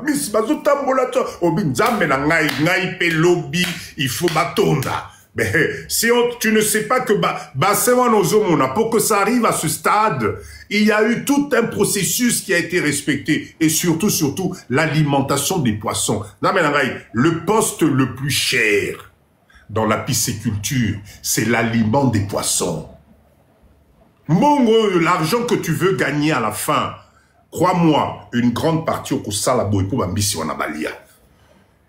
Miss Bazotambola, Obinzame na ngai pe lobby, il faut batonda. Mais si tu ne sais pas que pour que ça arrive à ce stade, il y a eu tout un processus qui a été respecté. Et surtout, l'alimentation des poissons. Le poste le plus cher dans la pisciculture, c'est l'aliment des poissons. Mongo, l'argent que tu veux gagner à la fin, crois-moi, une grande partie au Salabo pour Bambisi Wanabalia.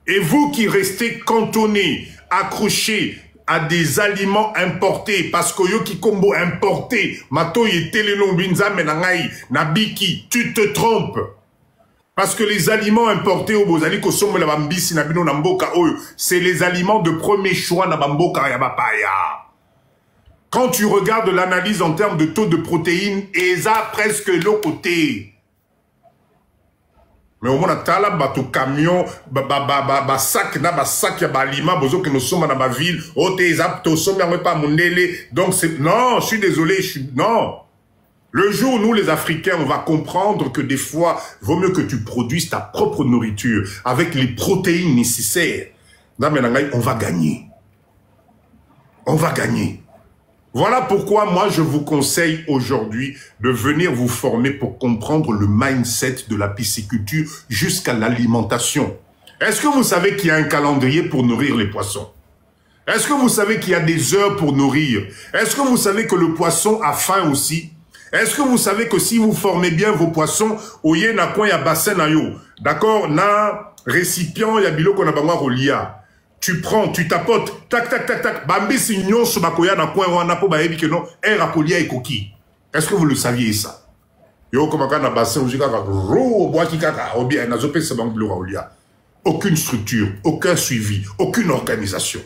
Et vous qui restez cantonnés, accrochés à des aliments importés, parce que yo qui combo importé, mato y télénon binza menangai, nabiki, tu te trompes. Parce que les aliments importés au Bozali Kosomo la Bambisi Nabino Namboka, c'est les aliments de premier choix na Bamboka Yabapaya. Quand tu regardes l'analyse en termes de taux de protéines, et ça presque l'autre côté. Mais au moins, tala bato camion, sac ya balima, bozo que nous sommes dans ma ville, t'es apto, sommes pas mon nélé. Donc c'est, non, je suis désolé, non. Le jour où nous, les Africains, on va comprendre que des fois, vaut mieux que tu produises ta propre nourriture avec les protéines nécessaires. On va gagner. On va gagner. Voilà pourquoi moi je vous conseille aujourd'hui de venir vous former pour comprendre le mindset de la pisciculture jusqu'à l'alimentation. Est-ce que vous savez qu'il y a un calendrier pour nourrir les poissons? Est-ce que vous savez qu'il y a des heures pour nourrir? Est-ce que vous savez que le poisson a faim aussi? Est-ce que vous savez que si vous formez bien vos poissons, oye na coin ya bassin na yo, d'accord, na récipient ya bilo qu'on a besoin rolia. Tu prends, tu tapotes, tac, tac, tac, tac, bambi signon sur bakoya na coin wana po baebi que non, un racolia et coquille. Est-ce que vous le saviez ça? Yo comme na bassin ou jika ro bois qui kaka ou bien na zopé se bang bleu rolia. Aucune structure, aucun suivi, aucune organisation.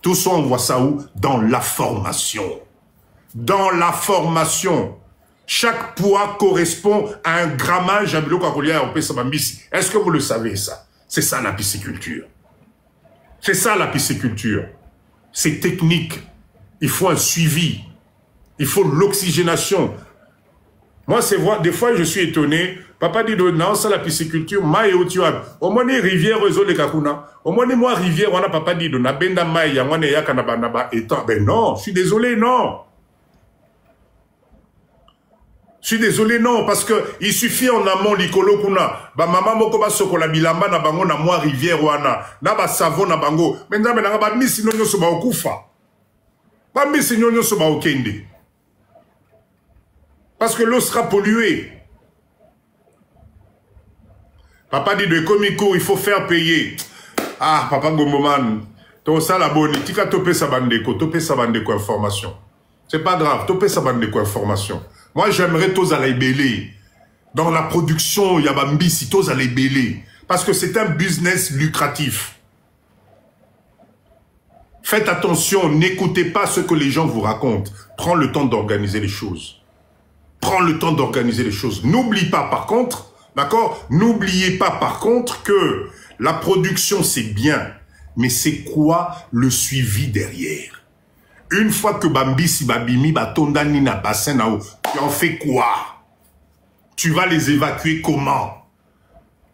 Tout ça on voit ça où? Dans la formation. Dans la formation. Chaque poids correspond à un grammage à bilo rolia au pesa bambisi. Est-ce que vous le savez ça? C'est ça la pisciculture. C'est ça la pisciculture. C'est technique. Il faut un suivi. Il faut l'oxygénation. Moi, c'est vrai, des fois, je suis étonné. Papa dit, non, ça la pisciculture, maï au tuab. Au moins, les rivières, réseau les kakuna. Au moins, moi, rivière, on a papa dit, na benda maï, ya mwane ya kanaba étant. Ben non, je suis désolé, non. Je suis désolé, non, parce que il suffit en amont l'icolo kuna. Ba maman moko ba soko la bilamba na bango na moi rivière wana. Na ba savon na bango. Maintenant na ba misi nonyo so ba okufa. Ba misi nonyo so ba okende. Parce que l'eau sera polluée. Papa dit de comico, il faut faire payer. Ah, papa Gomboman. Ton ça la bonne, tika topé sa bandeko information. C'est pas grave, topé sa bandeko information. Moi, j'aimerais tous aller belé. Dans la production, il y a Bambisi, tous aller belé. Parce que c'est un business lucratif. Faites attention, n'écoutez pas ce que les gens vous racontent. Prends le temps d'organiser les choses. Prends le temps d'organiser les choses. N'oublie pas, par contre, d'accord? N'oubliez pas, par contre, que la production, c'est bien. Mais c'est quoi le suivi derrière? Une fois que Bambisi, Babimi, Batondani, na bassin, tu en fais quoi? Tu vas les évacuer comment?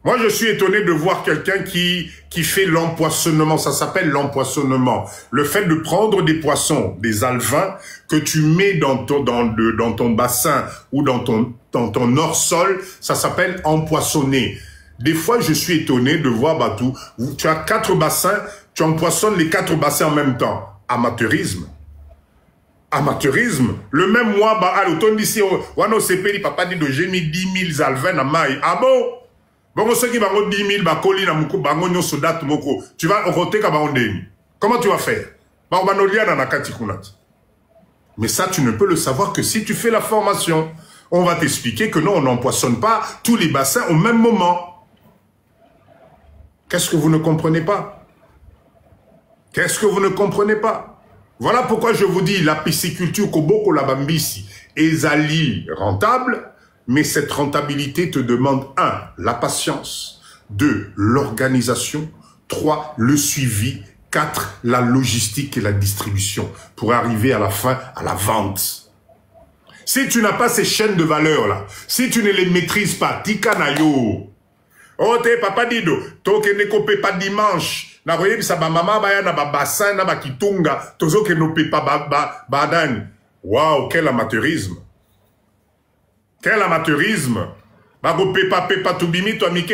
Moi, je suis étonné de voir quelqu'un qui fait l'empoisonnement. Ça s'appelle l'empoisonnement. Le fait de prendre des poissons, des alevins, que tu mets dans ton bassin ou dans ton hors-sol, ça s'appelle empoisonner. Des fois, je suis étonné de voir Batou. Tu as 4 bassins, tu empoisonnes les 4 bassins en même temps. Amateurisme. Amateurisme. Le même mois, bah, à l'automne d'ici, wano sepeli, papa dit de j'ai mis 10 000 alvins à maille. Ah bon? Bon, ceux qui vont 10 000, bah, koli na moukou, bah, ngonyo sodat moko. Tu vas roter ka baondeni. Comment tu vas faire? Bah, banolia na nakati kunat. Mais ça, tu ne peux le savoir que si tu fais la formation. On va t'expliquer que non, on n'empoisonne pas tous les bassins au même moment. Qu'est-ce que vous ne comprenez pas? Qu'est-ce que vous ne comprenez pas? Voilà pourquoi je vous dis, la pisciculture Koboko la Bambisi est rentable, mais cette rentabilité te demande 1. La patience, 2. L'organisation, 3. Le suivi, 4. La logistique et la distribution pour arriver à la fin, à la vente. Si tu n'as pas ces chaînes de valeur là, si tu ne les maîtrises pas, tikanayo, Oh, te papa dido, toke ne kope pas dimanche. Na roye bisa ba mama baya na ba bassin na ba kitunga, tozo ke no pe pas badani. Waouh, quel amateurisme. Quel amateurisme. Ba go pepa tubimi to mike,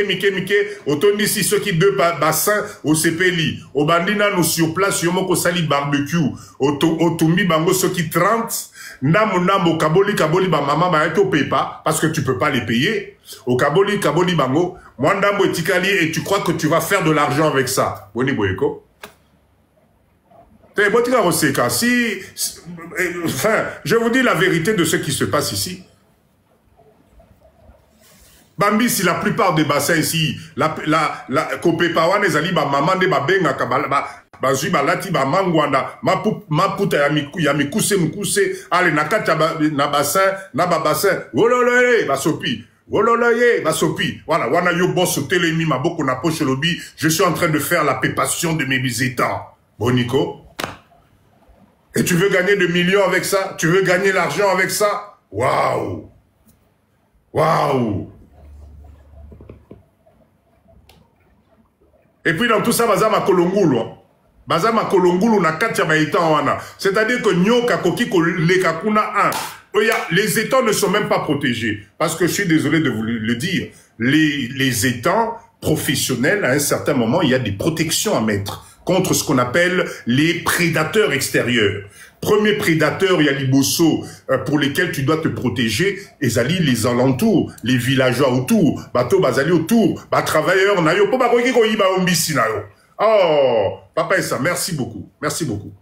otondi si ceux qui deux bassins au sepeli. Au bandina nous sur place, yomo ko sali barbecue. Otumbi bango ceux qui 30. Nambo kaboli ba mama ba to pepa parce que tu peux pas les payer. Au kaboli bango, mwandambo etikali et tu crois que tu vas faire de l'argent avec ça. Boni boyeko. Enfin, je vous dis la vérité de ce qui se passe ici. Bambi, si la plupart des bassins ici, Kopepawan les ali ba maman de ba benga kabala ba zui ba lati ba mangwanda ma puta ya mikuse ale nakata na bassin wololoye ba sopi. Wololoye ba sopi. Voilà, wana yo boss telemi ma boko na poche lobby, je suis en train de faire la pépation de mes états. Bonico. Et tu veux gagner des millions avec ça? Tu veux gagner l'argent avec ça? Waouh! Waouh! Et puis dans tout ça, Bazama Kolongulu. Bazama Kolongulu na katia baïtan wana. C'est-à-dire que nyoka koki koleka kuna 1. Les étangs ne sont même pas protégés. Parce que je suis désolé de vous le dire. Les étangs professionnels, à un certain moment, il y a des protections à mettre contre ce qu'on appelle les prédateurs extérieurs. Premier prédateur, il y a les bosso pour lesquels tu dois te protéger, et zali les alentours, les villageois autour, bateau bazali autour, ba travailleurs nayo, po ba koki ko yiba ombisi nayo. Oh, papa et ça, merci beaucoup, merci beaucoup.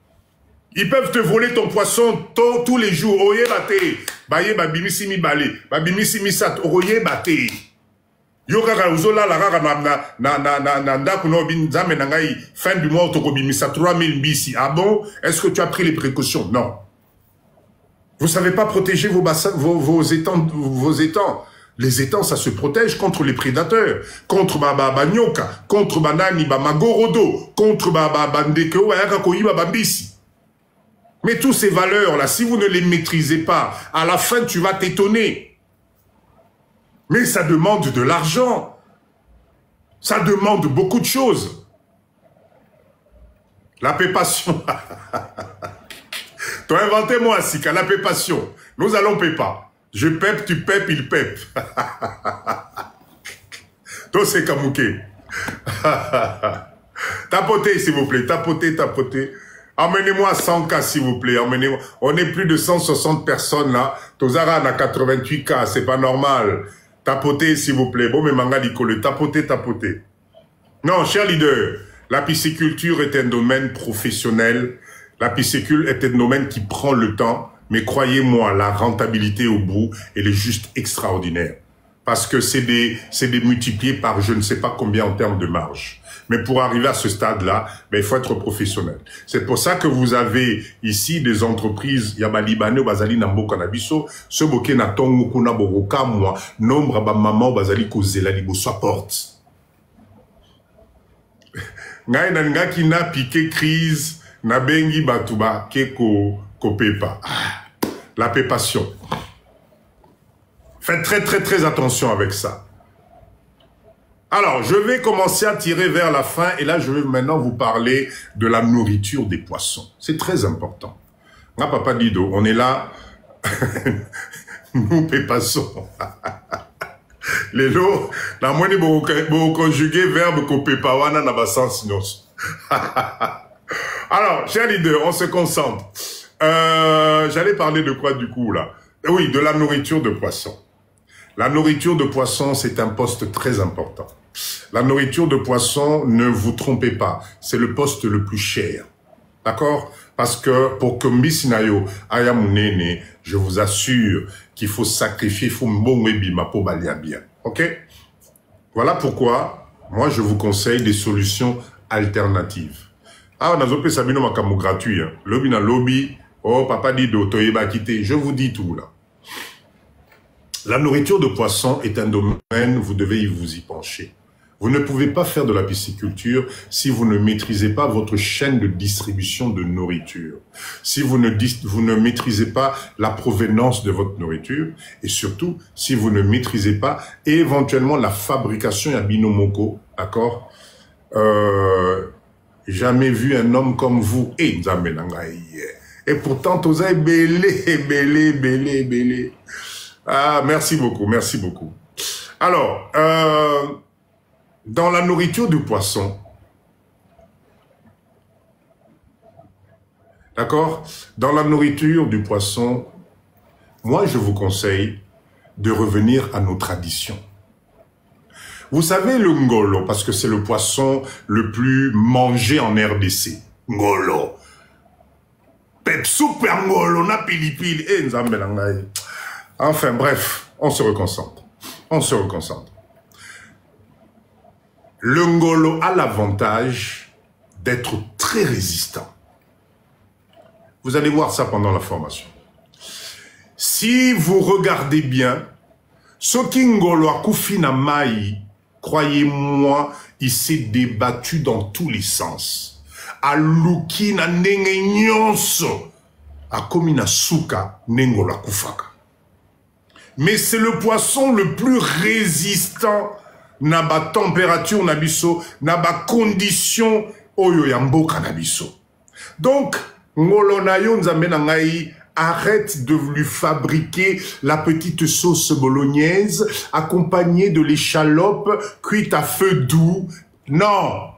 Ils peuvent te voler ton poisson tous les jours. Oye bate, baye ba bimisi mi balé, ba bimisi mi sat, oye bate. Yo kaka uzola la kaka na ndaku no binzame na ngai fin du mois toko bimisa 3000 bisi. Ah bon? Est-ce que tu as pris les précautions? Non. Vous savez pas protéger vos bassins, vos étangs. Les étangs, ça se protège contre les prédateurs, contre ba nyoka, contre banani ba magorodo, contre ba ndeke o yaka koyiba bambisi. Mais tous ces valeurs là, si vous ne les maîtrisez pas, à la fin tu vas t'étonner. Mais ça demande de l'argent. Ça demande beaucoup de choses. La pépation. T'as inventé moi, Sika, la pépation. Nous allons pépa. Je pèpe, tu pèpes, il pèpe. Toi, c'est Kamouké. Tapotez, s'il vous plaît. Tapotez. Emmenez-moi 100 cas, s'il vous plaît. Emmenez-moi. On est plus de 160 personnes là. Tozara a 88 cas. C'est pas normal. Tapotez, s'il vous plaît. Bon, mais manga dikole. Tapotez. Non, cher leader, la pisciculture est un domaine professionnel. La piscicule est un domaine qui prend le temps. Mais croyez-moi, la rentabilité au bout, elle est juste extraordinaire. Parce que c'est des multipliés par je ne sais pas combien en termes de marge. Mais pour arriver à ce stade-là, ben, il faut être professionnel. C'est pour ça que vous avez ici des entreprises, Yaba Libanais, Bazali Nambo Kanabiso, ce boké na tongo kuna boroka moi, nombre ba maman Bazali kozela libo soit porte. Ngai na nga ki na piqué crise, na bengi batuba keko kopepa. La pépation. Faites très attention avec ça. Alors, je vais commencer à tirer vers la fin et là, je vais maintenant vous parler de la nourriture des poissons. C'est très important. Moi, papa Dido, on est là, nous pépassons. Les lots, la moitié pour conjuguer verbe kopepawana na basans nos. Alors, chers leaders, on se concentre. J'allais parler de quoi du coup là? Oui, de la nourriture de poisson. La nourriture de poisson, c'est un poste très important. La nourriture de poisson, ne vous trompez pas, c'est le poste le plus cher. D'accord? Parce que pour que Mbisinayo ayamunene, je vous assure qu'il faut sacrifier, il faut mbongwebima pour balia bien. Ok? Voilà pourquoi, moi je vous conseille des solutions alternatives. Ah, on a zopé Sabino Makamou gratuit. Lobby na lobby, oh papa dit d'Otoyeba quitté, je vous dis tout là. La nourriture de poisson est un domaine, vous devez vous y pencher. Vous ne pouvez pas faire de la pisciculture si vous ne maîtrisez pas votre chaîne de distribution de nourriture. Si vous ne maîtrisez pas la provenance de votre nourriture et surtout si vous ne maîtrisez pas éventuellement la fabrication à binomoko, d'accord? Jamais vu un homme comme vous. Et pourtant, vous avez belé. Ah, merci beaucoup, merci beaucoup. Alors, dans la nourriture du poisson, d'accord? Dans la nourriture du poisson, moi, je vous conseille de revenir à nos traditions. Vous savez le ngolo, parce que c'est le poisson le plus mangé en RDC. Ngolo. Pepsoupe ngolo, na pilipili. Enfin, bref, on se reconcentre. On se reconcentre. Le ngolo a l'avantage d'être très résistant. Vous allez voir ça pendant la formation. Si vous regardez bien, ce qui ngolo a koufina mai, croyez-moi, il s'est débattu dans tous les sens. Aluki na nenge nyonso, akomina suka nengola kufaka. Mais c'est le poisson le plus résistant na ba température na biso, na ba condition oyo ya mboka na biso. Donc, ngolo na yo nzambe na ngai, arrête de lui fabriquer la petite sauce bolognaise accompagnée de l'échalote cuite à feu doux. Non.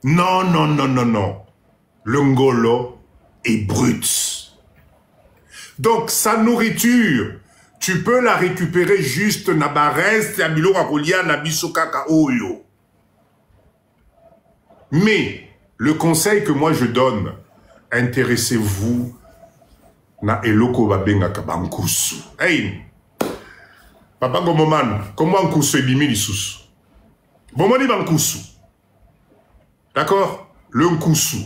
Non, non, non, non, non. Le ngolo est brut. Donc, sa nourriture, tu peux la récupérer juste na bareste ya biloko akolia na biso kaka oyo. Mais, le conseil que moi je donne, intéressez-vous na eloko babengaka bankusu. Hey, Papa Gomoman, comment nkusu ebimi lisusu? Bomoni bankusu. D'accord? Le nkusu.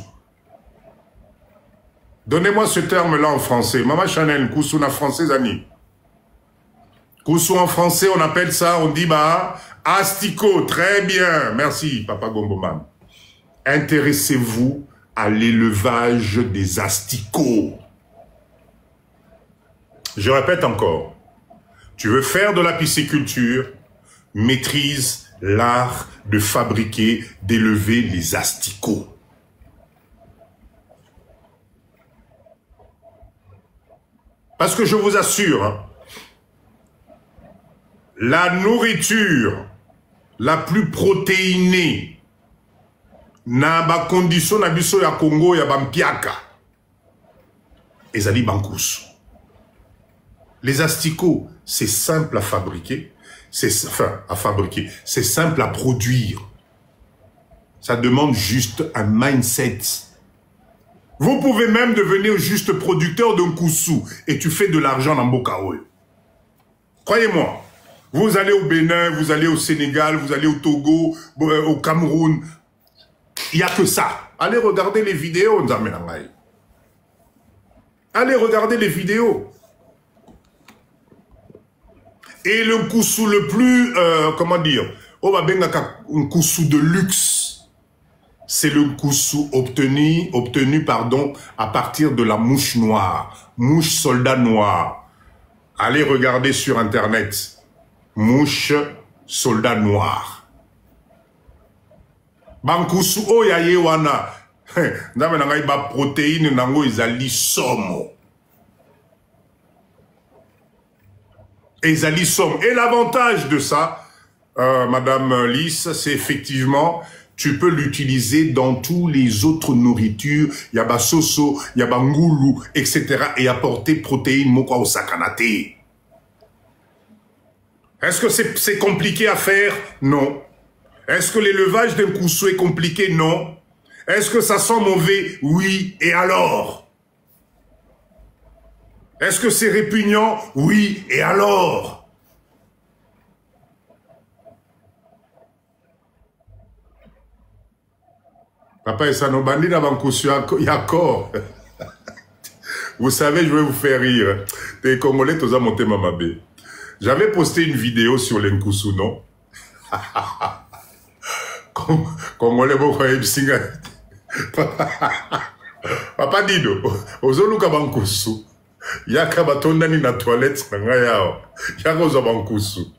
Donnez-moi ce terme-là en français. Maman Chanel, nkusu na français Zani. Nkusu en français, on appelle ça, on dit bah, asticot. Très bien. Merci, Papa Gomboman. Intéressez-vous à l'élevage des asticots. Je répète encore, tu veux faire de la pisciculture, maîtrise l'art de fabriquer, d'élever les asticots. Parce que je vous assure, hein, la nourriture la plus protéinée na ba condition na biso ya Congo ya bampiaka ezali bankusu. Les asticots, c'est simple à fabriquer, c'est simple à produire. Ça demande juste un mindset. Vous pouvez même devenir juste producteur d'un koussou et tu fais de l'argent dans Bokaoui. Croyez-moi, vous allez au Bénin, vous allez au Sénégal, vous allez au Togo, au Cameroun. Il n'y a que ça. Allez regarder les vidéos, Nzamenangaï. Allez regarder les vidéos. Et le koussou le plus, comment dire, un koussou de luxe, c'est le koussou obtenu, à partir de la mouche noire, mouche soldat noir. Allez regarder sur Internet, mouche soldat noir. Bankoussou oyaye wana, ndame nangai ba protéine nango ezali somo. Ezali somme. Et l'avantage de ça, Madame Lys, c'est effectivement, tu peux l'utiliser dans tous les autres nourritures, yaba soso, yaba ngoulou, etc. et apporter protéines mokwa au sakanate. Est-ce que c'est compliqué à faire? Non. Est-ce que l'élevage d'un koussou est compliqué? Non. Est-ce que ça sent mauvais? Oui. Et alors? Est-ce que c'est répugnant? Oui. Et alors? Papa et Sanobandi n'avancoussu yakor. Vous savez, je vais vous faire rire. Les Congolais, tous à monter ma mabé. J'avais posté une vidéo sur l'Nkoussou, non? Congolais beaucoup ebsinga. Papa Dido, ozoluka bankusu. Yaka batonda ni na toilette nga yao. Yaka oza bankusu.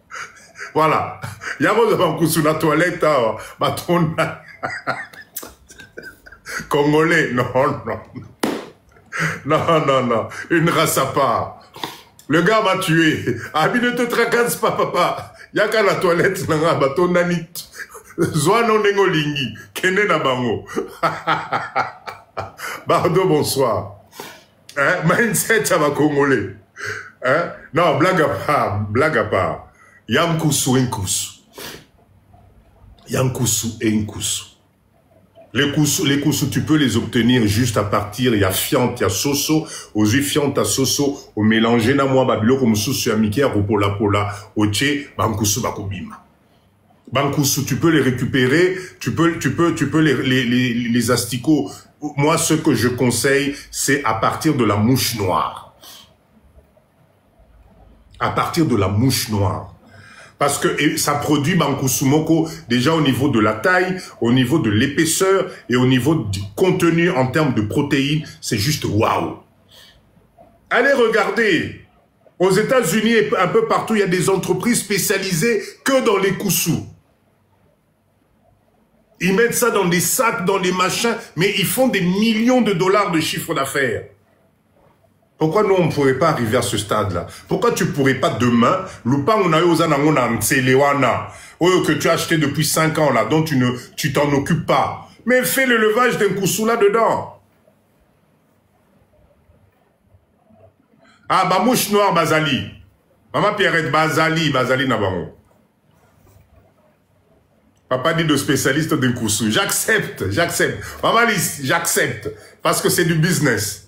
Voilà. Yaka oza bankusu na toilette yao. Batonda. Congolais, non, non. Non, non, non. Une race à part. Le gars m'a tué. Abi ne te tracasse pas, papa. Yaka la toilette nga batonda ni. Zoano nengolingi. Kene na bango. Bardo, bonsoir. Hein? Mindset à ma Congolais. Hein? Non, blague à part. Blague à part. Yankusu et Nkusu. Yankusu et Nkusu. Les kousous, tu peux les obtenir juste à partir. Il y a fiante, il y a soso. Aux yeux fiante à soso. Au mélanger na moi, babilo comme souci amiki, à pola pola. Au tché, bankusu bakobima. Bankusu, tu peux les récupérer. Tu peux les asticots. Moi, ce que je conseille, c'est à partir de la mouche noire. À partir de la mouche noire. Parce que ça produit Bankusumoko déjà au niveau de la taille, au niveau de l'épaisseur et au niveau du contenu en termes de protéines. C'est juste waouh. Allez regarder. Aux États-Unis et un peu partout, il y a des entreprises spécialisées que dans les koussous. Ils mettent ça dans des sacs, dans des machins, mais ils font des millions de dollars de chiffre d'affaires. Pourquoi nous, on ne pourrait pas arriver à ce stade-là? Pourquoi tu ne pourrais pas demain, que tu as acheté depuis 5 ans, là, dont tu t'en occupes pas, mais fais le levage d'un koussou là-dedans. Ah, bah, mouche noire, Bazali. Maman Pierrette, Bazali Nabaron. Papa dit de spécialiste d'un koussou. J'accepte. Maman Lise, j'accepte. Parce que c'est du business.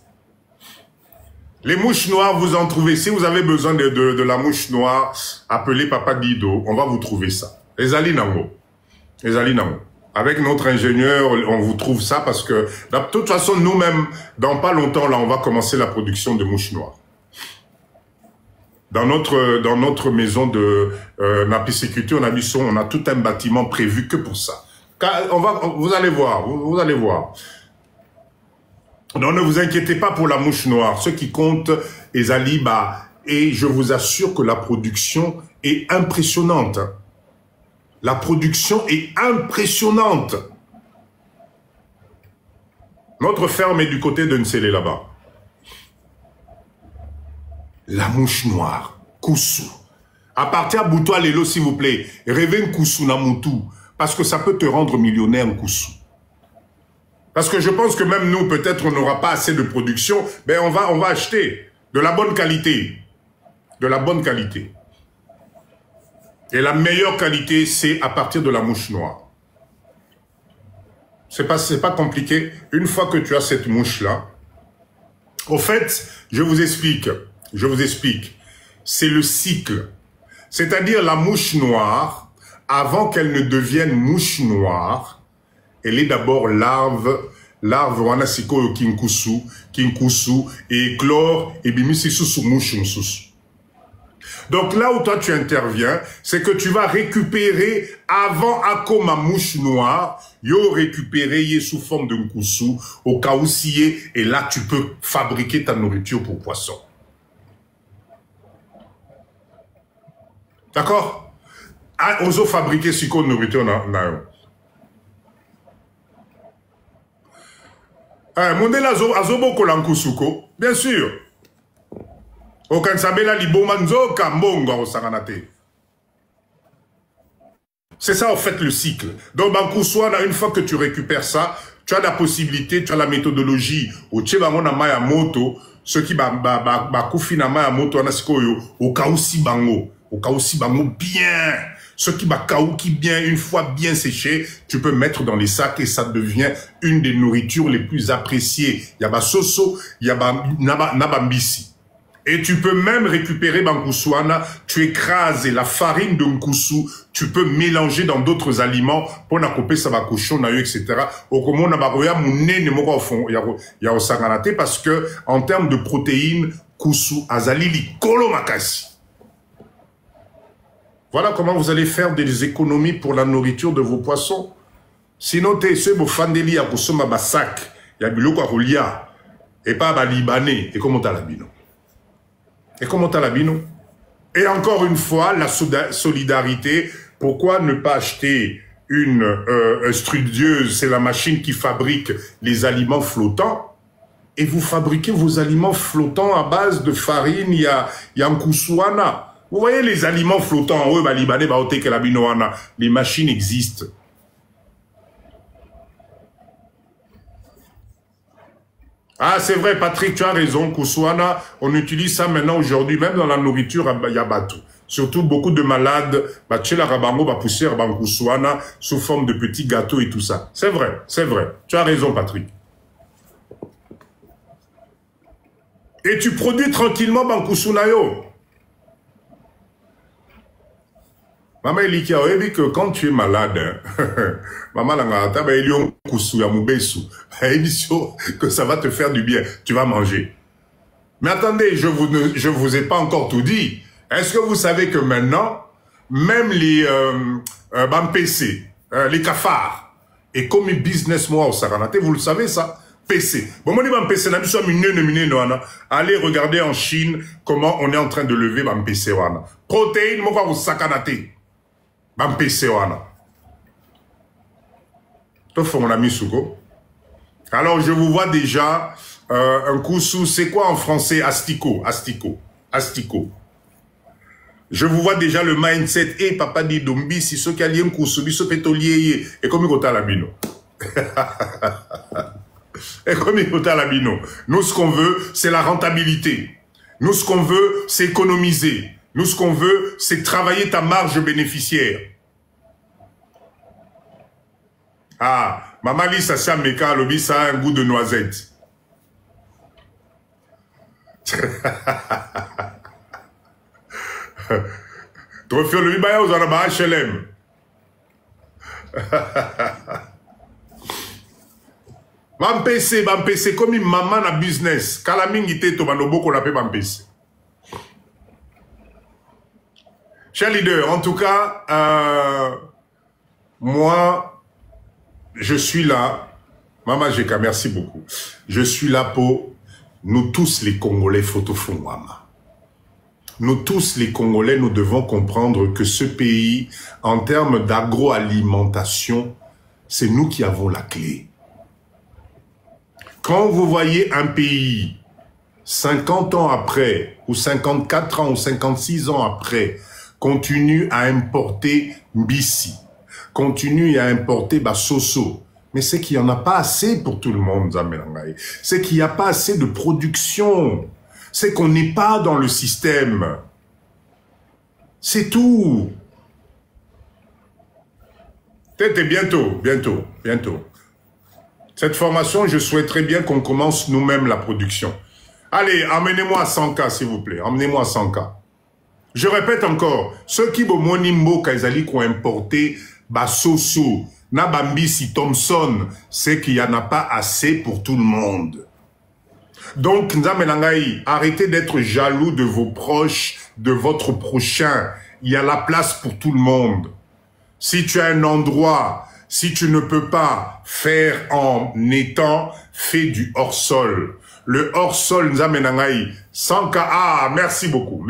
Les mouches noires, vous en trouvez. Si vous avez besoin de la mouche noire, appelez Papa Dido. On va vous trouver ça. Les Ali Nango. Avec notre ingénieur, on vous trouve ça parce que, de toute façon, nous-mêmes, dans pas longtemps, là, on va commencer la production de mouches noires. Dans notre maison de Napisécurité, on a tout un bâtiment prévu que pour ça. Vous allez voir. Non, ne vous inquiétez pas pour la mouche noire. Ce qui compte est Aliba. Et je vous assure que la production est impressionnante. La production est impressionnante. Notre ferme est du côté de Nsele là-bas. La mouche noire, Koussou. À partir de Boutoua Lelo, s'il vous plaît, rêvez Koussou Namoutou, parce que ça peut te rendre millionnaire, Koussou. Parce que je pense que même nous, peut-être, on n'aura pas assez de production, mais on va acheter de la bonne qualité. De la bonne qualité. Et la meilleure qualité, c'est à partir de la mouche noire. C'est pas compliqué. Une fois que tu as cette mouche-là, au fait, je vous explique. C'est le cycle. C'est-à-dire la mouche noire, avant qu'elle ne devienne mouche noire, elle est d'abord larve wanasiko kinkusu, et éclore, et bimisi sous mouche sous. Donc là où toi tu interviens, c'est que tu vas récupérer avant akoma mouche noire, yo récupérer sous forme de nkusu, au kaousié, et là tu peux fabriquer ta nourriture pour poisson. D'accord? Oso fabriquer si qu'on nourriture na Mondel azobo kolankusuko, bien sûr. C'est ça en fait le cycle. Donc Bankousouana, une fois que tu récupères ça, tu as la possibilité, tu as la méthodologie. Au Tchebango maya moto, ceux qui bakufina maya moto anasikoyo, au kaousi bango bien. Ce qui va kaouki bien, une fois bien séché, tu peux mettre dans les sacs et ça devient une des nourritures les plus appréciées. Yaba soso, yaba nabambisi. Et tu peux même récupérer Bankousouana, tu écrases la farine de Nkoussou, tu peux mélanger dans d'autres aliments pour n'accoper ça va cochon, etc. Au comment nabaroya mouné ne moko au fond, ya au sanganate parce que en termes de protéines, Koussou azali li kolo makasi. Voilà comment vous allez faire des économies pour la nourriture de vos poissons. Sinon, tu es ce beau fandeli à consommer un sac, il y a biloko à roulia, et pas à libanais, et comment t'as la bino? Et comment t'as la bino? Et encore une fois, la solidarité, pourquoi ne pas acheter une studieuse, c'est la machine qui fabrique les aliments flottants, et vous fabriquez vos aliments flottants à base de farine, il y a un kousouana. Vous voyez les aliments flottants, les machines existent. Ah, c'est vrai, Patrick, tu as raison, Kousouana, on utilise ça maintenant aujourd'hui, même dans la nourriture, il y a bateau. Surtout beaucoup de malades, pousser Kousouana sous forme de petits gâteaux et tout ça. C'est vrai, tu as raison, Patrick. Et tu produis tranquillement Bankousunayo. Maman Elikia, vous avez que quand tu es malade, maman Langata, que ça va te faire du bien, tu vas manger. Mais attendez, je vous ai pas encore tout dit. Est-ce que vous savez que maintenant, même les PC, les cafards, et comme business moi au Saranate, vous le savez ça, PC. Bon, moi, PC, allez regarder en Chine comment on est en train de lever PC. Protéines, moi, vous sakanate. PC. Mon ami Souko. Alors, je vous vois déjà un coup sous, c'est quoi en français? Asticot. Je vous vois déjà le mindset, et papa dit Dombi, si ce qui a lié un coup sous, ce pétolier, et comme il y a la bino. Et comme il y a la bino. Nous, ce qu'on veut, c'est la rentabilité. Nous, ce qu'on veut, c'est économiser. Nous, ce qu'on veut, c'est travailler ta marge bénéficiaire. Ah, maman lit ça, ça a un goût de noisette. Trophée le baya aux arabes HLM. Bampese, comme une maman na business. Kalamingite to banobo qu'on appelle Bampese. Cher leader, en tout cas, moi, je suis là. Maman Jeka, merci beaucoup. Je suis là pour nous tous les Congolais Photofongwama. Nous tous les Congolais, nous devons comprendre que ce pays, en termes d'agroalimentation, c'est nous qui avons la clé. Quand vous voyez un pays, 50 ans après, ou 54 ans, ou 56 ans après, continue à importer Mbisi, continue à importer Basoso, mais c'est qu'il n'y en a pas assez pour tout le monde, Zamelangaï. C'est qu'il n'y a pas assez de production. C'est qu'on n'est pas dans le système. C'est tout. Peut-être bientôt. Cette formation, je souhaiterais bien qu'on commence nous-mêmes la production. Allez, emmenez-moi à 100K, s'il vous plaît. Emmenez-moi à 100K. Je répète encore, ceux qui ont monimbo kaizali qui ont importé Basoso, Nabambisi, Thompson, c'est qu'il n'y en a pas assez pour tout le monde. Donc, Nzamelangaï, arrêtez d'être jaloux de vos proches, de votre prochain. Il y a la place pour tout le monde. Si tu as un endroit, si tu ne peux pas faire en étant, fais du hors-sol. Le hors-sol, Nzamelangaï, 100K, ah, merci beaucoup.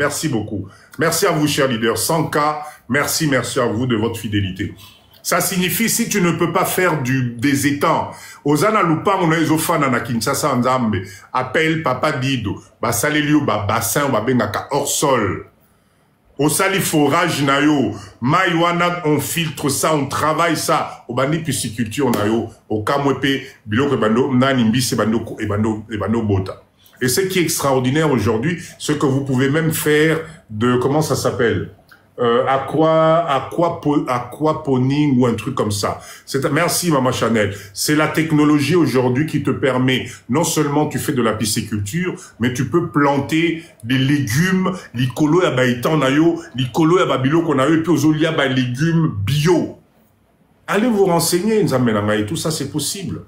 Merci à vous, chers leaders. 100K, merci à vous de votre fidélité. Ça signifie, si tu ne peux pas faire des étangs, Ozana Lupa, on a les ofana na Kinshasa Nzambe, appelle Papa Dido, Basalelio, bassin, bengaka hors sol. Au sali forage nayo, maïwana, on filtre ça, on travaille ça. Au bani pisciculture nayo, au kamwepe, biloko bando, nanimbisi bando, et bando bota. Et ce qui est extraordinaire aujourd'hui, c'est que vous pouvez même faire de, comment ça s'appelle? Aquaponing ou un truc comme ça. Merci Maman Chanel. C'est la technologie aujourd'hui qui te permet, non seulement tu fais de la pisciculture, mais tu peux planter des légumes, l'icolo ya baïtan nayo, l'icolo ya babilo qu'on a eu, puis aux olia ba légumes bio. Allez vous renseigner, et tout ça c'est possible.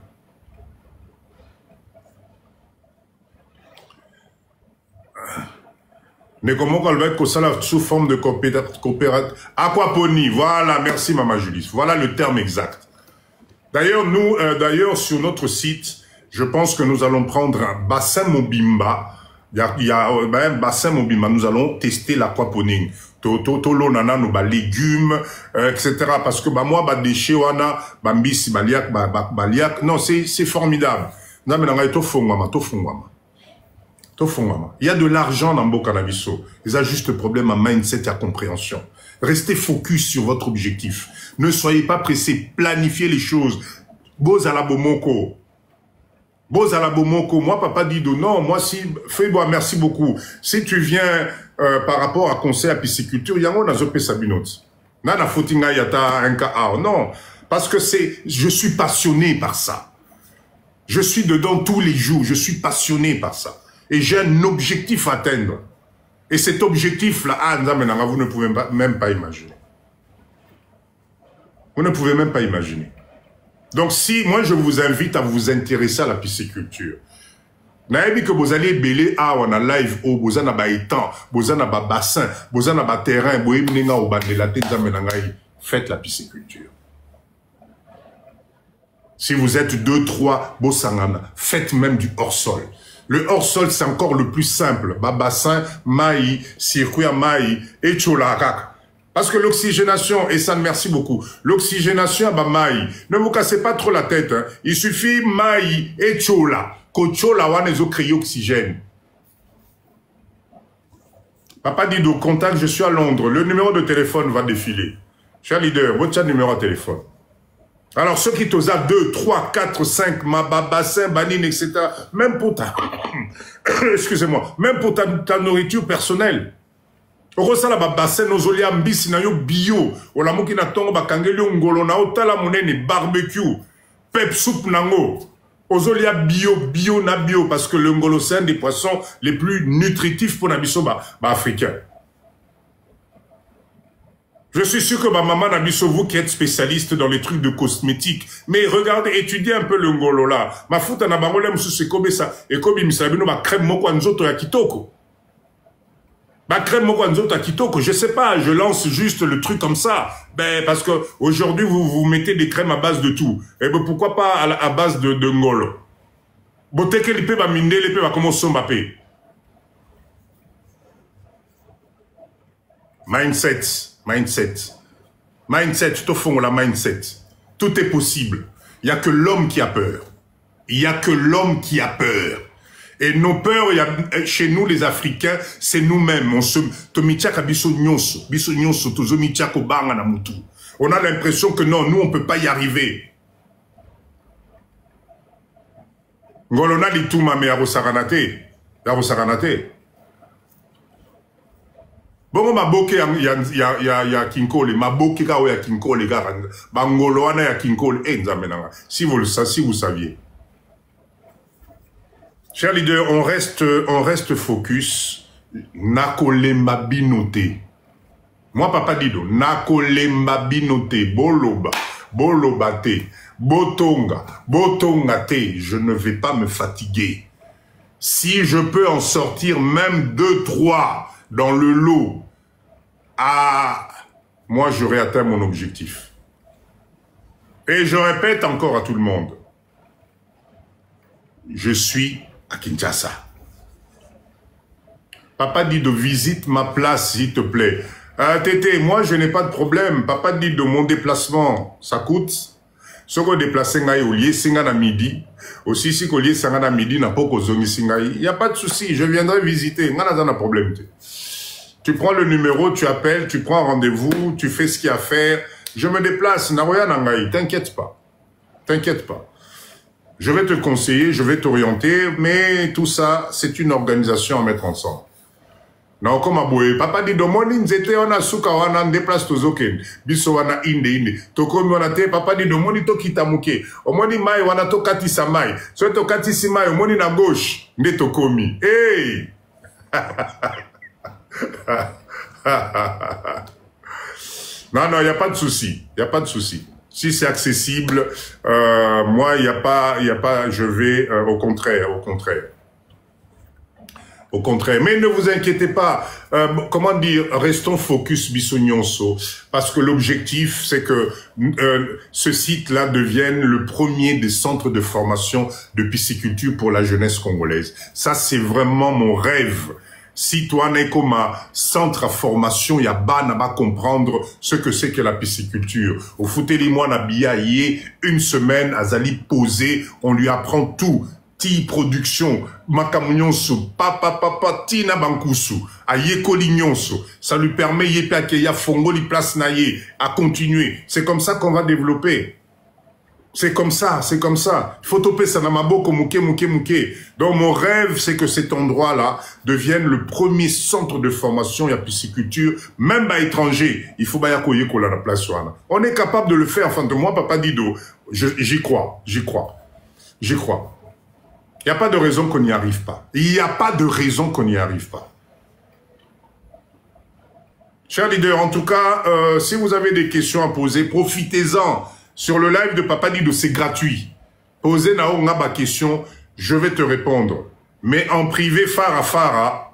Mais comment qu'on va être sous forme de coopérative? Aquaponie, voilà, merci Maman Julie. Voilà le terme exact. D'ailleurs, nous, sur notre site, je pense que nous allons prendre un bassin Mobimba. Il y a un bassin Mobimba. Nous allons tester l'aquaponie. Tolo nana no ba légumes, etc. Parce que moi, ba déchets wana, ba mbisi, baliak, baliak. Non, c'est formidable. Non, mais nanga to fongwama. Il y a de l'argent dans Mboka na biso. Il y a juste problème à mindset et à compréhension. Restez focus sur votre objectif. Ne soyez pas pressés. Planifiez les choses. Bozala bomoko. Bozala bomoko. Moi, papa dit non. Moi, si, fais-moi, merci beaucoup. Si tu viens, par rapport à conseil à pisciculture, il y a un autre sabinot. Nana fotinga yata un cas. Non. Parce que je suis passionné par ça. Je suis dedans tous les jours. Je suis passionné par ça. Et j'ai un objectif à atteindre. Et cet objectif-là, vous ne pouvez même pas imaginer. Vous ne pouvez même pas imaginer. Donc si, moi je vous invite à vous intéresser à la pisciculture. Naïbi que vous allez belé à on a live au vous en avez étang, vous en avez bassin, vous en avez terrain, vous faites la pisciculture. Si vous êtes 2, 3, faites même du hors-sol. Le hors-sol, c'est encore le plus simple. Bassin, maï, circuit à maï, et cholarak. Parce que l'oxygénation, et ça, merci beaucoup, l'oxygénation à maï, ne vous cassez pas trop la tête. Hein. Il suffit maï et chola. Que chola, on a créé oxygène. Papa dit de contact, je suis à Londres. Le numéro de téléphone va défiler. Cher leader, votre numéro de téléphone. Alors, ceux qui t'osent 2, 3, 4, 5, bassin, banine, etc., même pour ta, excusez-moi, même pour ta nourriture personnelle. Orosala bassin, nos olia mbisi na yo bio, olamuki na tongo bakangeli ngolo na otala monene barbecue, pep soup nango. Ozolia bio na bio, parce que le ngolo c'est un des poissons les plus nutritifs pour nabiso africain. Je suis sûr que ma maman Nabiso, vous qui êtes spécialiste dans les trucs de cosmétiques, mais regardez, étudiez un peu le ngolo là. Ma fouta na bangole msu se kobe sa, et kobe misalabino ma crème moko anzoto ya kitoko. Ma crème moko anzoto ya kitoko, je sais pas, je lance juste le truc comme ça. Ben, parce que aujourd'hui vous mettez des crèmes à base de tout. Et ben, pourquoi pas à base de ngolo? Boteke lipe ba minde, lipe ba comment sombape. Mindset, tout au fond, la mindset. Tout est possible. Il n'y a que l'homme qui a peur. Il n'y a que l'homme qui a peur. Et nos peurs, chez nous, les Africains, c'est nous-mêmes. On a l'impression que non, nous, on ne peut pas y arriver. Ngolona dit tout, ma mère, Bon, maboke ya kinkole, maboke ka ya kinkole garanga, bangolo wana ya kinkole, nzamenanga. Si vous saviez. Chers leaders, on reste focus. Nakolemba binote. Moi, papa Dido, nakolemba binote, bolobate, botonga te, je ne vais pas me fatiguer. Si je peux en sortir même 2, 3, dans le lot, moi j'aurais atteint mon objectif. Et je répète encore à tout le monde, je suis à Kinshasa. Papa dit de visite ma place, s'il te plaît. Tété, moi je n'ai pas de problème. Papa dit de mon déplacement, ça coûte. Ce qu'on déplace au lieu Singana midi, aussi si au lieu Singana midi n'a pas qu'au Singaï, il n'y a pas de souci, je viendrai visiter, il n'y a pas de problème. Tu prends le numéro, tu appelles, tu prends rendez-vous, tu fais ce qu'il y a à faire, je me déplace, Naroya Nangaï, t'inquiète pas, t'inquiète pas. Je vais te conseiller, je vais t'orienter, mais tout ça, c'est une organisation à mettre ensemble. Non, comme aboué, papa dit, domoni nzete wana suka wana déplace tozoken. Biso wana inde. Tokomi wana te, papa dit, domoni to kitamuke. Omoni mai wana to katisa mai. So to katisi mai, omoni na gauche. Nde tokomi. Hey! Non, il n'y a pas de souci. Il n'y a pas de souci. Si c'est accessible, moi, il n'y a pas, je vais, au contraire. Au contraire. Mais ne vous inquiétez pas. Comment dire, restons focus Bissonyonso. Parce que l'objectif, c'est que ce site-là devienne le premier des centres de formation de pisciculture pour la jeunesse congolaise. Ça, c'est vraiment mon rêve. Si toi n'es comme un centre à formation, il y a pas à comprendre ce que c'est que la pisciculture. Au foutez-les-moi n'abia une semaine, Azali posé, on lui apprend tout. Ti production, makamunyonso, papa, tina bankusu, aye kolinyonso. Ça lui permet yepa ke ya fongo li place naye à continuer. C'est comme ça qu'on va développer. C'est comme ça, c'est comme ça. Il faut toper ça dans ma boque, mouké. Donc mon rêve, c'est que cet endroit-là devienne le premier centre de formation et à pisciculture, même à étranger. Il faut bien qu'on y ait la place. On est capable de le faire. Enfin, de moi, Papa Dido, j'y crois. Il n'y a pas de raison qu'on n'y arrive pas. Il n'y a pas de raison qu'on n'y arrive pas. Chers leaders, en tout cas, si vous avez des questions à poser, profitez-en. Sur le live de Papa Dido, c'est gratuit. Posez Naonga ma question, je vais te répondre. Mais en privé, Fara,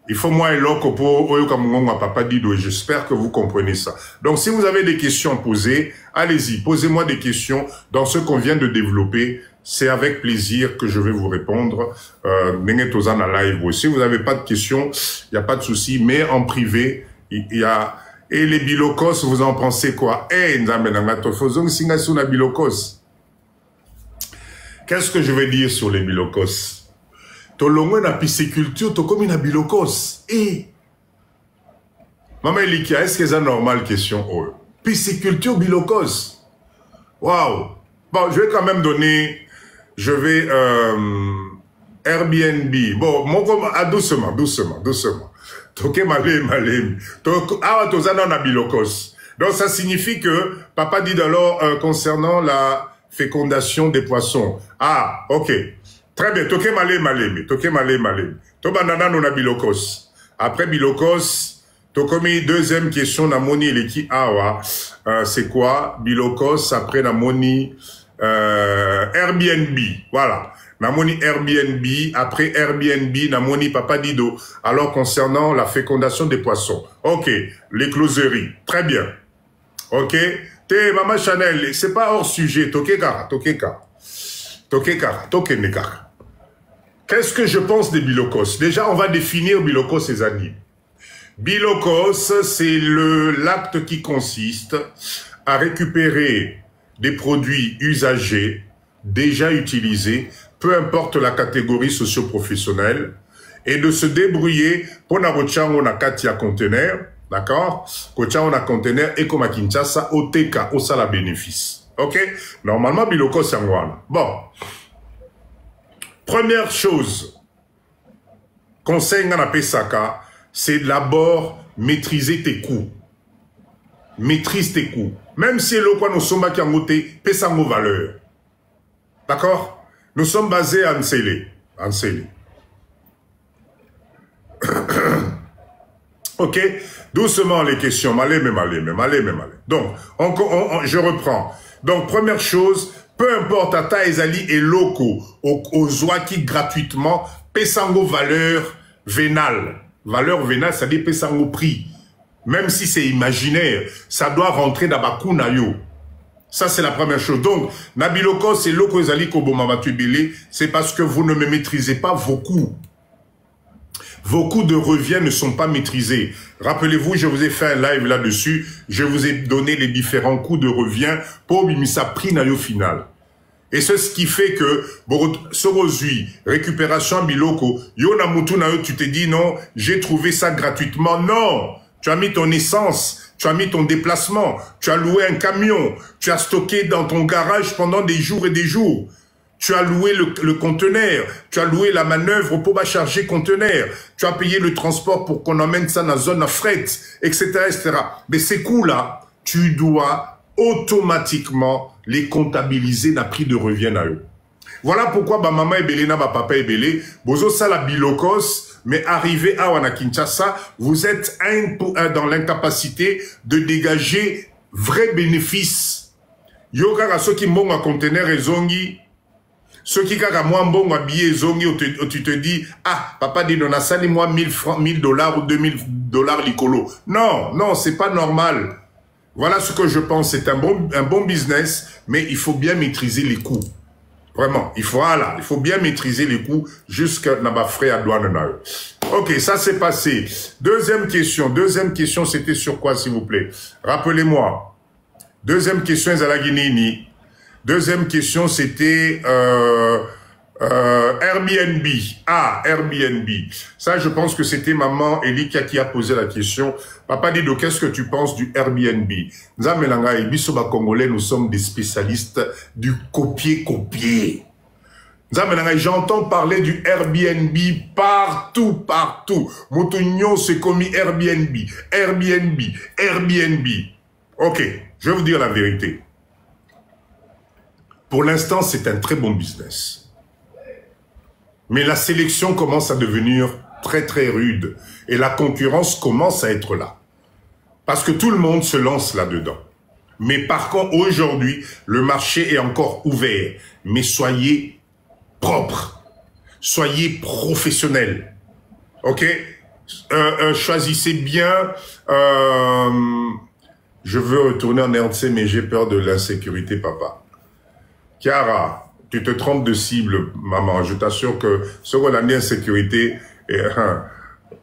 il faut moi et l'autre pour Papa Dido. J'espère que vous comprenez ça. Donc, si vous avez des questions à poser, allez-y, posez-moi des questions dans ce qu'on vient de développer. C'est avec plaisir que je vais vous répondre. Live. Si vous n'avez pas de questions, il n'y a pas de souci. Mais en privé, il y a... Et les bilokos, vous en pensez quoi? Qu'est-ce que je vais dire sur les bilokos? Tolongwe na pisciculture, to comme une bilokos. Maman Elikia, est-ce que c'est une normale question? Pisciculture, bilokos. Waouh. Bon, je vais quand même donner, Airbnb. Bon, doucement. Toke malem. Donc ça signifie que Papa dit alors concernant la fécondation des poissons. Ah, ok. Très bien. Toke malem. To banana non bilokos. Après bilokos, tokomi deuxième question na moni eleki awa. C'est quoi? Bilokos après na moni Airbnb. Voilà. Namoni Airbnb, après Airbnb, Namoni Papa Dido. Alors, concernant la fécondation des poissons. Ok, les closeries. Très bien. Ok. Maman Chanel, c'est pas hors sujet. Tokekara. Qu'est-ce que je pense des bilokos? Déjà, on va définir bilokos et années. Bilokos, c'est l'acte qui consiste à récupérer des produits usagés, déjà utilisés, peu importe la catégorie socio-professionnelle, et de se débrouiller pour n'avoir na katia conteneur, d'accord? Kocha na conteneur et comme à Kinshasa, au TK, au sala bénéfice. Ok? Normalement, biloko c'est un. Bon. Première chose, conseil na pesaka, c'est d'abord maîtriser tes coûts. Maîtrise tes coûts. Même si le quoi nous sommes qui en côté, pesa nos valeurs. D'accord? Nous sommes basés à Nsele. Ok? Doucement les questions. Malé. Donc, je reprends. Donc, première chose, peu importe Ata Ezali et locaux, aux Zouaki gratuitement, pesango valeur vénale. Valeur vénale, c'est-à-dire pesango prix. Même si c'est imaginaire, ça doit rentrer dans Bakunayo. Ça, c'est la première chose. Donc, Nabiloko, c'est loko ezali kobomabatuibele, c'est parce que vous ne me maîtrisez pas vos coûts. Vos coûts de revient ne sont pas maîtrisés. Rappelez-vous, je vous ai fait un live là-dessus. Je vous ai donné les différents coûts de revient pour bimisa prix nayo final. Et c'est ce qui fait que, Sorozui, récupération biloko, Yona Mutu nayo, tu te dis non, j'ai trouvé ça gratuitement. Non! Tu as mis ton essence. Tu as mis ton déplacement, tu as loué un camion, tu as stocké dans ton garage pendant des jours et des jours. Tu as loué le conteneur, tu as loué la manœuvre pour charger conteneur, tu as payé le transport pour qu'on emmène ça dans la zone à fret, etc., etc. Mais ces coûts-là, tu dois automatiquement les comptabiliser dans le prix de revient à eux. Voilà pourquoi ma maman est belé, ma papa est belé, bozo ça la bilokos. Mais arrivé à Kinshasa, vous êtes dans l'incapacité de dégager vrais bénéfices. Yoga ceux qui m'ont un conteneur et zongi, Ceux qui kaka moi bon habillé zongi tu te dis ah papa dit on a sali moi 1000 francs 1000 dollars ou 2000 dollars licolo. Non, non, c'est pas normal. Voilà ce que je pense, c'est un bon business, mais il faut bien maîtriser les coûts. Vraiment, il faut bien maîtriser les coûts jusqu'à naba frais à douane na. OK, ça c'est passé. Deuxième question, c'était sur quoi s'il vous plaît? Rappelez-moi. Deuxième question Zalaginini. Deuxième question, c'était Airbnb. Ah, Airbnb. Ça, je pense que c'était maman Elika qui a posé la question. Papa Dido, qu'est-ce que tu penses du Airbnb? Congolais, nous sommes des spécialistes du copier-copier. J'entends parler du Airbnb partout. Moutouignon s'est commis Airbnb. Ok, je vais vous dire la vérité. Pour l'instant, c'est un très bon business. Mais la sélection commence à devenir très rude. Et la concurrence commence à être là. Parce que tout le monde se lance là-dedans. Mais par contre, aujourd'hui, le marché est encore ouvert. Mais soyez propres. Soyez professionnels. OK? Choisissez bien... je veux retourner en RDC, mais j'ai peur de l'insécurité, papa. Chiara, tu te trompes de cible, maman. Je t'assure que ce qu'on a dit insécurité,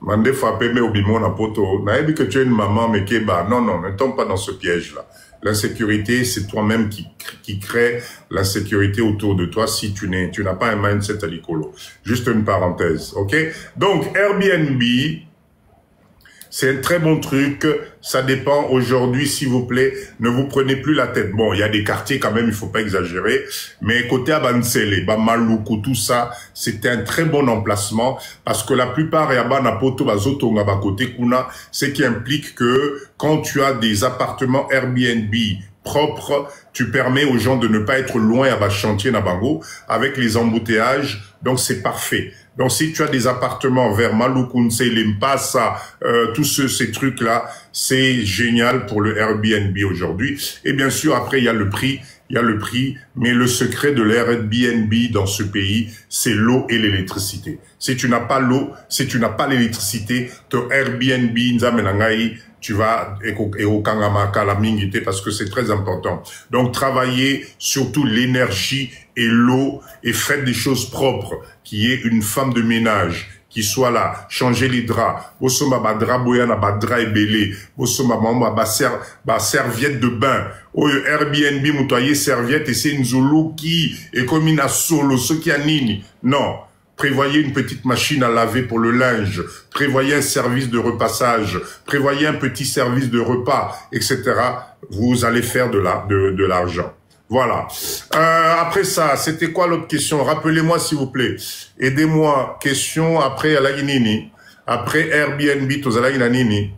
mande frappé, mais obimo na poto. N'a dit que tu es une maman, mais qui non, ne tombe pas dans ce piège-là. L'insécurité, c'est toi-même qui crée l'insécurité autour de toi si tu n'as pas un mindset à l'écolo. Juste une parenthèse, ok? Donc, Airbnb, c'est un très bon truc, ça dépend aujourd'hui, s'il vous plaît, ne vous prenez plus la tête. Bon, il y a des quartiers quand même, il faut pas exagérer, mais côté Abansele, Bamaloukou, tout ça, c'était un très bon emplacement, parce que la plupart, ce qui implique que quand tu as des appartements Airbnb propres, tu permets aux gens de ne pas être loin à chantier Nabango, avec les embouteillages, donc c'est parfait. Donc, si tu as des appartements vers Maloukounse, Lempassa, tous ces trucs-là, c'est génial pour le Airbnb aujourd'hui. Et bien sûr, après, il y a le prix, mais le secret de l'Airbnb dans ce pays, c'est l'eau et l'électricité. Si tu n'as pas l'eau, si tu n'as pas l'électricité, ton Airbnb, tu vas parce que c'est très important. Donc, travaillez surtout l'énergie et l'eau et faites des choses propres, qui est une femme de ménage, qui soit là, changer les draps, bosoma ba drap boyana ba drap ébélé, bosoma ba serviette de bain, Airbnb moutoyer serviette et c'est une zolo qui est comme une solo, ce qui a nini. Non. Prévoyez une petite machine à laver pour le linge, prévoyez un service de repassage, prévoyez un petit service de repas, etc. Vous allez faire de l'argent. Voilà. Après ça, c'était quoi l'autre question? Rappelez-moi s'il vous plaît. Aidez-moi. Question après Alaginini. Après Airbnb, Tozalaginanini.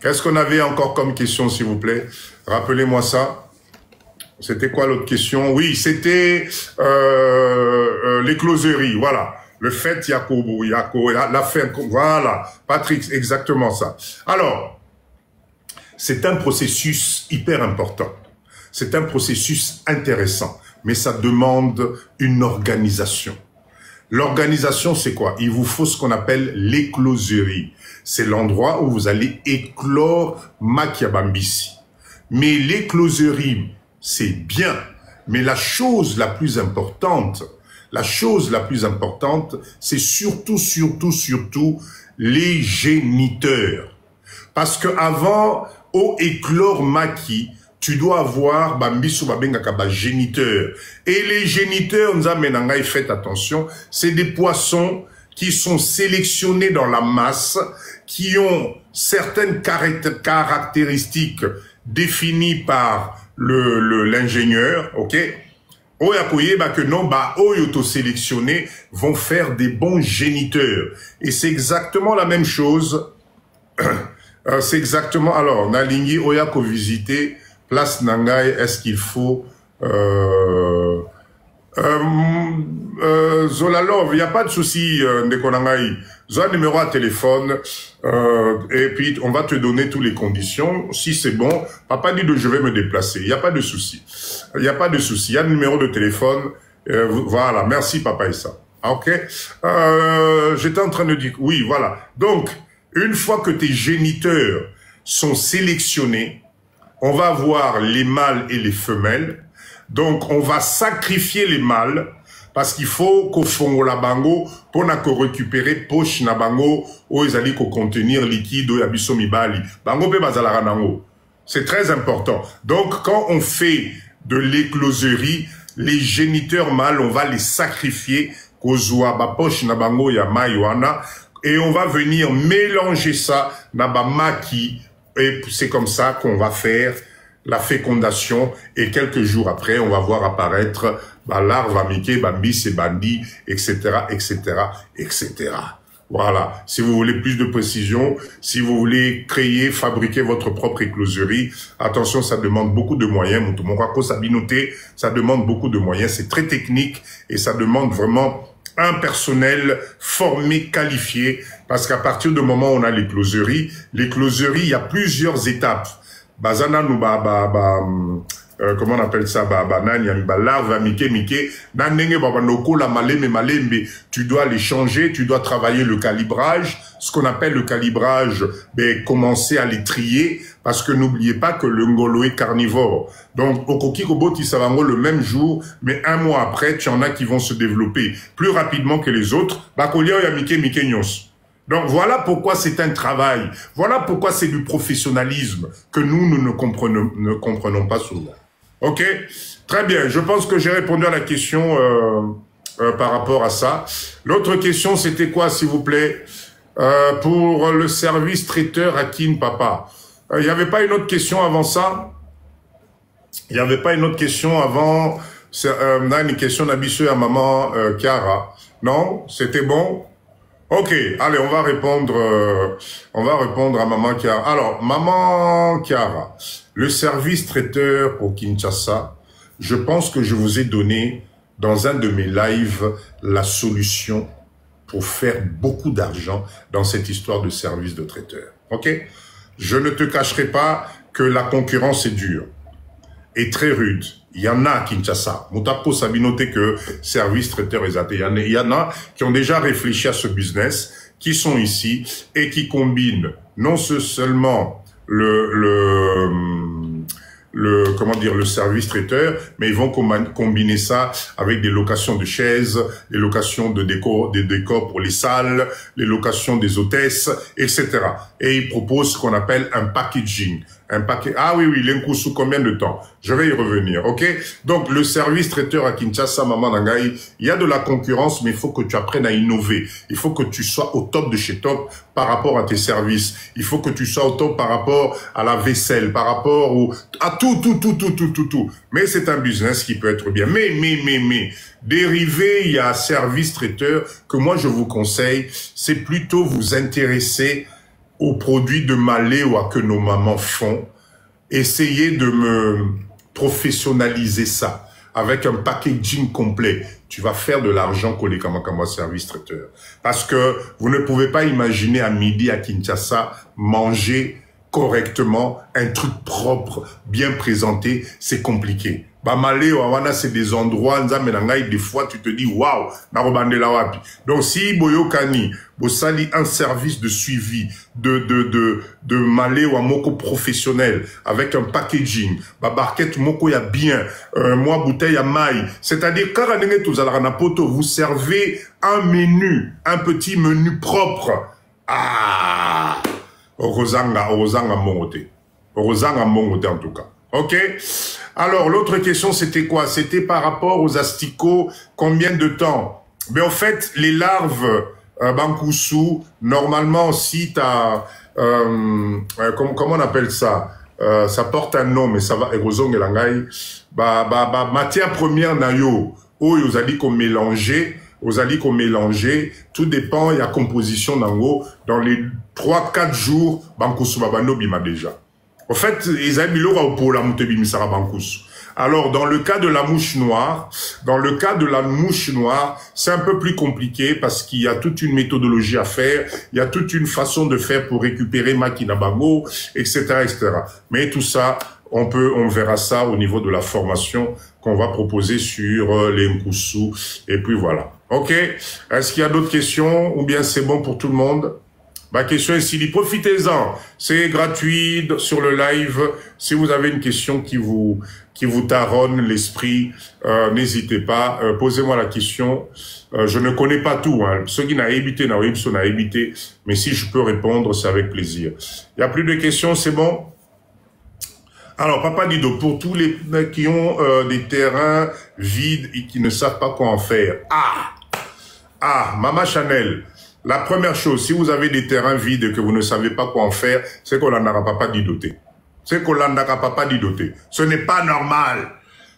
Qu'est-ce qu'on avait encore comme question s'il vous plaît? Rappelez-moi ça. C'était quoi l'autre question? Oui, c'était les closeries, voilà. Le fait Yakobo, la fin, voilà. Patrick, exactement ça. Alors, c'est un processus hyper important. C'est un processus intéressant, mais ça demande une organisation. L'organisation, c'est quoi? Il vous faut ce qu'on appelle l'écloserie. C'est l'endroit où vous allez éclore Makiabambisi. Mais l'écloserie, c'est bien, mais la chose la plus importante, c'est surtout les géniteurs. Parce que avant, au éclore maki, tu dois avoir bambisu babengaka ba géniteur. Et les géniteurs, faites attention, c'est des poissons qui sont sélectionnés dans la masse, qui ont certaines caractéristiques définies par l'ingénieur, ok? Que non, auto-sélectionnés vont faire des bons géniteurs. Et c'est exactement la même chose. C'est exactement, alors, Nalingi Oyako visiter, place Nangai, est-ce qu'il faut, Zolalov, il n'y a pas de souci, Ndekonangai. Zola numéro à téléphone, et puis on va te donner toutes les conditions. Si c'est bon, papa dit que je vais me déplacer. Il n'y a pas de souci. Il n'y a pas de souci. Il y a le numéro de téléphone, Voilà, merci Papa Issa. Ok. J'étais en train de dire, oui, voilà. Donc, une fois que tes géniteurs sont sélectionnés, on va voir les mâles et les femelles. Donc, on va sacrifier les mâles parce qu'il faut qu'au fond la bango pour récupérer poche na bango ou ils allaient contenir liquide ou yabiso mibali. Bango pe bazala nango. C'est très important. Donc, quand on fait de l'écloserie, les géniteurs mâles, on va les sacrifier kozwa ba poche na bango ya maïwana et on va venir mélanger ça na ba maki et c'est comme ça qu'on va faire la fécondation et quelques jours après on va voir apparaître ba larve amike, bambis et bandi, etc., etc., etc. Voilà. Si vous voulez plus de précision, si vous voulez créer, fabriquer votre propre écloserie, attention, ça demande beaucoup de moyens. Ça demande beaucoup de moyens. C'est très technique et ça demande vraiment un personnel formé, qualifié. Parce qu'à partir du moment où on a l'écloserie, il y a plusieurs étapes. Bazana nous comment on appelle ça, larve, tu dois les changer, tu dois travailler le calibrage, ce qu'on appelle le calibrage, commencer à les trier, parce que n'oubliez pas que le ngolo est carnivore. Donc, au Koki Koboti Savango le même jour, mais un mois après, tu en as qui vont se développer plus rapidement que les autres. Donc voilà pourquoi c'est un travail, voilà pourquoi c'est du professionnalisme que nous ne comprenons pas souvent. Ok, très bien. Je pense que j'ai répondu à la question par rapport à ça. L'autre question, c'était quoi, s'il vous plaît, pour le service traiteur à Kin Papa? Il n'y avait pas une autre question avant ça? Il n'y avait pas une autre question avant? Une question d'habitude à maman Chiara. Non, c'était bon? Ok, allez, on va répondre à maman Chiara. Alors, maman Chiara, le service traiteur au Kinshasa, je pense que je vous ai donné dans un de mes lives la solution pour faire beaucoup d'argent dans cette histoire de service de traiteur. Ok? Je ne te cacherai pas que la concurrence est dure et très rude. Il y en a à Kinshasa. Moutapo Sabinoté que service traiteur exaté. Il y en a qui ont déjà réfléchi à ce business, qui sont ici et qui combinent non seulement comment dire, le service traiteur, mais ils vont combiner ça avec des locations de chaises, des locations de décors, des décors pour les salles, les locations des hôtesses, etc. Et ils proposent ce qu'on appelle un packaging. Ah oui, l'incou sous combien de temps? Je vais y revenir, ok? Donc, le service traiteur à Kinshasa, Maman Nangaï, il y a de la concurrence, mais il faut que tu apprennes à innover. Il faut que tu sois au top de chez top par rapport à tes services. Il faut que tu sois au top par rapport à la vaisselle, par rapport à tout. Mais c'est un business qui peut être bien. Mais, dérivé, il y a un service traiteur que moi je vous conseille, c'est plutôt vous intéresser aux produits de Malais ou à que nos mamans font. Essayez de me professionnaliser ça avec un packaging complet. Tu vas faire de l'argent collé comme service traiteur. Parce que vous ne pouvez pas imaginer à midi à Kinshasa manger correctement un truc propre, bien présenté, c'est compliqué. Malé ou Awana, c'est des endroits, des fois tu te dis waouh, donc si Boyokani, Bossali un service de suivi de Malé ou Moko professionnel avec un packaging, barquette Moko ya bien, moi bouteille à maille, c'est-à-dire quand vous servez un menu, un petit menu propre. Ah, Orozanga Mongote en tout cas. Ok? Alors, l'autre question, c'était quoi? C'était par rapport aux asticots, combien de temps? Mais en fait, les larves, Bankousou, normalement, si t'as, comment on appelle ça? Ça porte un nom, mais ça va, Erozong et Langai, matière première nayo, où vous allez qu'on mélanger, tout dépend, il y a composition d'ango, dans les 3-4 jours, Bankousou Babano bima déjà. En fait, ils ont mis l'eau pour la moutébimi Sarabankous. Alors, dans le cas de la mouche noire, c'est un peu plus compliqué parce qu'il y a toute une méthodologie à faire, il y a toute une façon de faire pour récupérer Makinabango, etc., etc. Mais tout ça, on verra ça au niveau de la formation qu'on va proposer sur les Nkoussou. Et puis voilà. Ok? Est-ce qu'il y a d'autres questions ou bien c'est bon pour tout le monde? Ma question est ici, profitez-en. C'est gratuit sur le live. Si vous avez une question qui vous taronne l'esprit, n'hésitez pas. Posez-moi la question. Je ne connais pas tout. Hein. Ceux qui n'ont habité, mais si je peux répondre, c'est avec plaisir. Il n'y a plus de questions, c'est bon? Alors, Papa Dido, pour tous les qui ont des terrains vides et qui ne savent pas quoi en faire. Mama Chanel. La première chose, si vous avez des terrains vides et que vous ne savez pas quoi en faire, c'est qu'on n'en aura pas didoté. C'est qu'on n'en aura pas didoté. Ce n'est pas normal.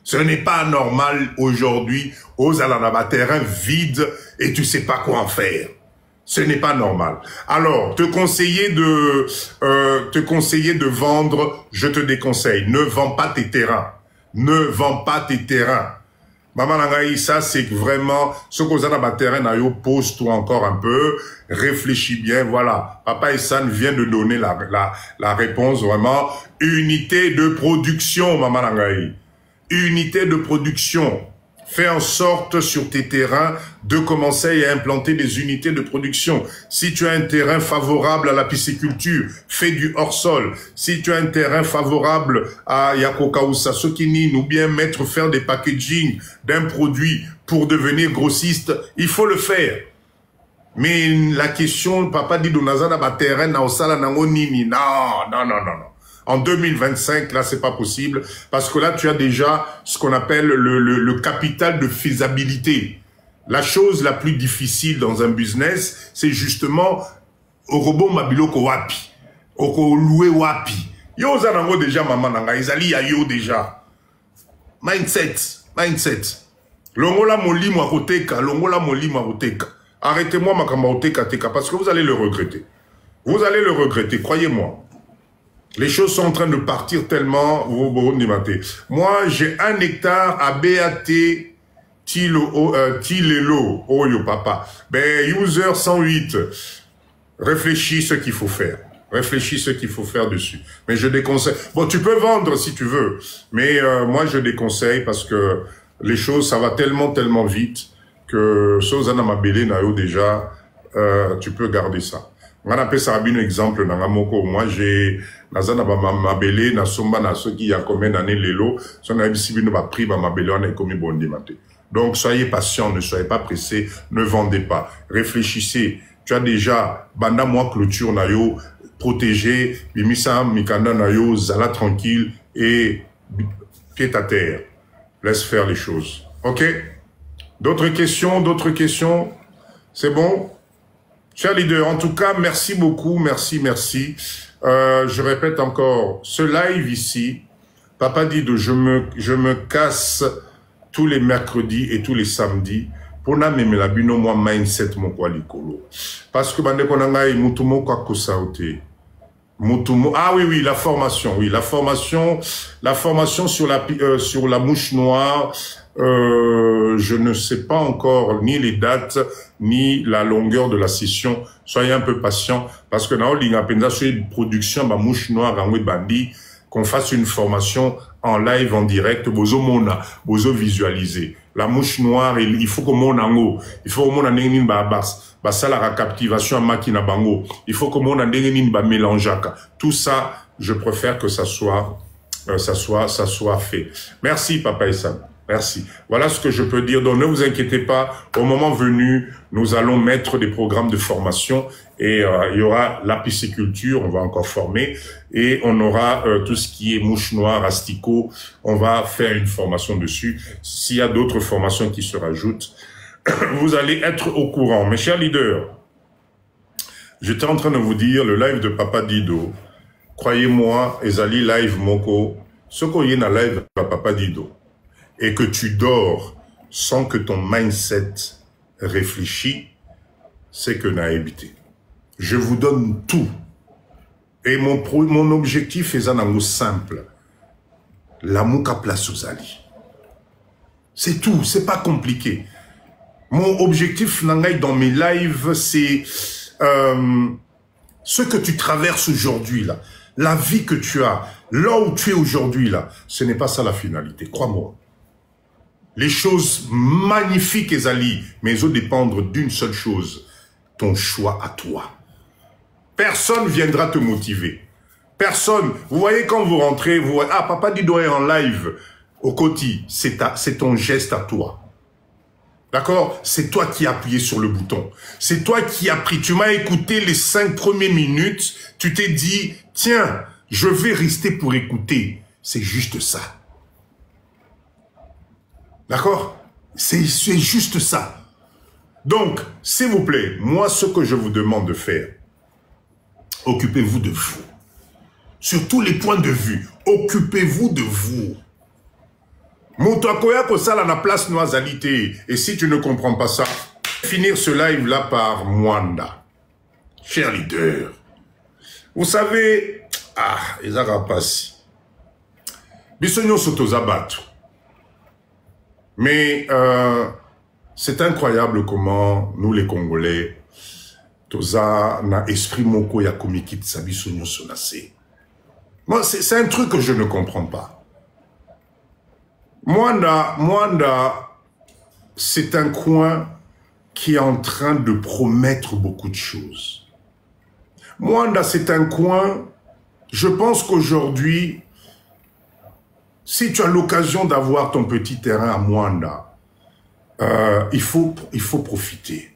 Ce n'est pas normal aujourd'hui aux alanaba terrain vide et tu sais pas quoi en faire. Ce n'est pas normal. Alors, te conseiller de vendre, je te déconseille. Ne vends pas tes terrains. Ne vends pas tes terrains. Maman Nangaï, ça c'est vraiment ce qu'on a dans terrain, pose-toi encore un peu, réfléchis bien, voilà. Papa Essan vient de donner la réponse vraiment. Unité de production, Maman Nangaï. Unité de production. Fais en sorte sur tes terrains de commencer à implanter des unités de production. Si tu as un terrain favorable à la pisciculture, fais du hors-sol. Si tu as un terrain favorable à Yakoka ou Sasokinin ou bien faire des packaging d'un produit pour devenir grossiste, il faut le faire. Mais la question, Papa dit Donazana ba terrain na osala nango nini. Non. En 2025, là, c'est pas possible, parce que là, tu as déjà ce qu'on appelle le capital de faisabilité. La chose la plus difficile dans un business, c'est justement au robot mabiloko wapi, au loué wapi. Yo zanango déjà maman nanga, izali ya yo déjà. Mindset. Longola moli mwakoteka. Arrêtez-moi makamba oteka teka, parce que vous allez le regretter. Vous allez le regretter, croyez-moi. Les choses sont en train de partir tellement. Moi, j'ai 1 hectare à BAT Tilelo, Oyo Papa. Ben, user 108. Réfléchis ce qu'il faut faire. Réfléchis ce qu'il faut faire dessus. Mais je déconseille. Bon, tu peux vendre si tu veux. Mais moi, je déconseille parce que les choses, ça va tellement vite que Sozana Mabele Nayo déjà, tu peux garder ça. On appelle ça un exemple. Moi, j'ai Nazana Mabele, Nasomba, Naso qui a combien d'années l'élo, son abissibino va pris Mabele, on est commis bon dématé. Donc, soyez patient, ne soyez pas pressés, ne vendez pas. Réfléchissez. Tu as déjà, banda moi clôture nayo, protégé, bimisa mikanda nayo, zala tranquille et pied à terre. Laisse faire les choses. Ok? D'autres questions? C'est bon? Cher leader, en tout cas, merci beaucoup, merci. Je répète encore, ce live ici, Papa dit de je me casse tous les mercredis et tous les samedis pour na meme la bino moi mindset mon kwa likolo. Parce que bande konanga mutumo kwa kosaote. Mutumo oui, la formation sur la mouche noire. Je ne sais pas encore ni les dates, ni la longueur de la session. Soyez un peu patient, parce que dans l'Ingapenda, sur une production, ma mouche noire, en bandi, qu'on fasse une formation en live, en direct, bozo mona, bozo visualiser. La mouche noire, il faut que mon ango, il faut que mon anengin ba bas, ba ça la captivation à makina bango, il faut que mon anengin ba mélangeaka. Tout ça, je préfère que ça soit fait. Merci, Papa Essan. Merci. Voilà ce que je peux dire. Donc, ne vous inquiétez pas. Au moment venu, nous allons mettre des programmes de formation et il y aura la pisciculture, on va encore former, et on aura tout ce qui est mouche noire, asticot. On va faire une formation dessus. S'il y a d'autres formations qui se rajoutent, vous allez être au courant. Mes chers leaders, j'étais en train de vous dire le live de Papa Dido. Croyez-moi, Ezali live moko, ce qu'on y est dans live de Papa Dido, et que tu dors sans que ton mindset réfléchit, c'est que n'a habité. Je vous donne tout. Et mon objectif est un amour simple. L'amour qu'a place aux alliés. C'est tout, c'est pas compliqué. Mon objectif dans mes lives, c'est ce que tu traverses aujourd'hui là. La vie que tu as, là où tu es aujourd'hui, là, ce n'est pas ça la finalité, crois-moi. Les choses magnifiques, Ezali, mais elles doivent dépendre d'une seule chose, ton choix à toi. Personne viendra te motiver. Personne. Vous voyez quand vous rentrez, vous voyez, ah, Papa Dido est en live au Koti, c'est ton geste à toi. D'accord? C'est toi qui as appuyé sur le bouton. C'est toi qui as pris. Tu m'as écouté les 5 premières minutes. Tu t'es dit, tiens, je vais rester pour écouter. C'est juste ça. D'accord? C'est juste ça. Donc, s'il vous plaît, moi, ce que je vous demande de faire, occupez-vous de vous. Sur tous les points de vue, occupez-vous de vous. Moutakoya Kosala na place noisalité. Et si tu ne comprends pas ça, finir ce live-là par Mwanda. Cher leader. Vous savez, ils n'arrivent pas si. Bissonio Sotozabat. Mais c'est incroyable comment nous les Congolais, Toza na esprit moko ya komikit sa Bissonio Sonase. Moi, c'est un truc que je ne comprends pas. Mwanda, c'est un coin qui est en train de promettre beaucoup de choses. Mwanda, c'est un coin, je pense qu'aujourd'hui, si tu as l'occasion d'avoir ton petit terrain à Mwanda, il faut profiter.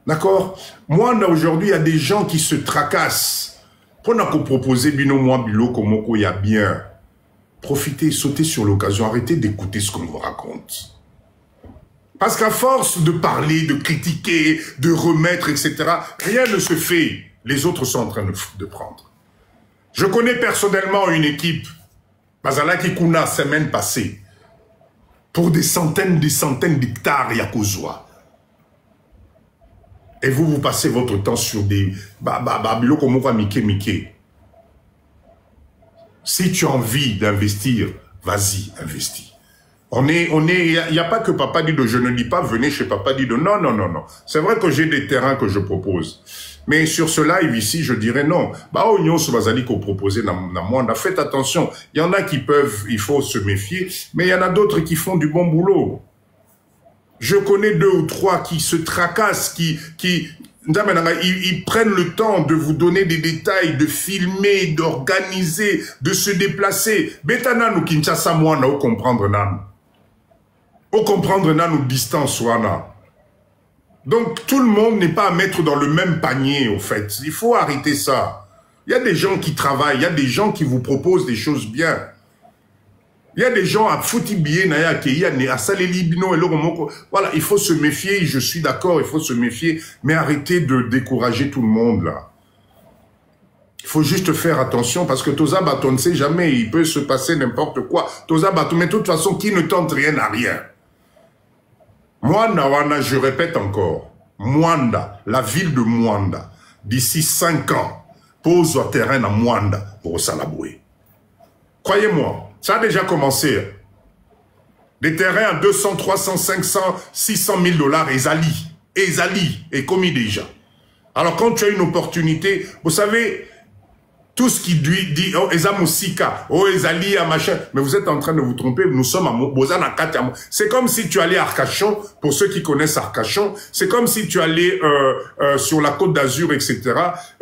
D'accord? Mwanda, aujourd'hui, il y a des gens qui se tracassent. Pour nous proposer bino moi bilo komoko ya bien. Profitez, sautez sur l'occasion, arrêtez d'écouter ce qu'on vous raconte. Parce qu'à force de parler, de critiquer, de remettre, etc., rien ne se fait. Les autres sont en train de prendre. Je connais personnellement une équipe, Bazalaki Kuna, semaine passée, pour des centaines d'hectares Yakozwa. Et vous passez votre temps sur des... Si tu as envie d'investir, vas-y, investis. Il n'y a pas que Papa Dido, je ne dis pas, venez chez Papa Dido. Non. C'est vrai que j'ai des terrains que je propose. Mais sur ce live ici, je dirais non. Faites attention. Il y en a qui peuvent, il faut se méfier, mais il y en a d'autres qui font du bon boulot. Je connais 2 ou 3 qui se tracassent, ils prennent le temps de vous donner des détails, de filmer, d'organiser, de se déplacer. Betana nous Kinshasa mwana au comprendre nan. Au comprendre nan nous distance wana. Donc tout le monde n'est pas à mettre dans le même panier au fait. Il faut arrêter ça. Il y a des gens qui travaillent, il y a des gens qui vous proposent des choses bien. Il y a des gens à Foutibié, à Salélibino et Loromoko. Voilà, il faut se méfier, je suis d'accord, il faut se méfier, mais arrêtez de décourager tout le monde, là. Il faut juste faire attention, parce que Toza Bato, on ne sait jamais, il peut se passer n'importe quoi. Toza Bato, mais de toute façon, qui ne tente rien n'a rien. Mwanda, je répète encore, Mwanda, la ville de Mwanda, d'ici 5 ans, pose un terrain à Mwanda pour Salaboué. Croyez-moi. Ça a déjà commencé. Des terrains à 200, 300, 500, 600 000 $, Ezali, et commis déjà. Alors quand tu as une opportunité, vous savez, tout ce qui dit, oh, Ezamoussika, oh, Ezali, machin, mais vous êtes en train de vous tromper, nous sommes à Bozana. C'est comme si tu allais à Arcachon, pour ceux qui connaissent Arcachon, c'est comme si tu allais sur la Côte d'Azur, etc.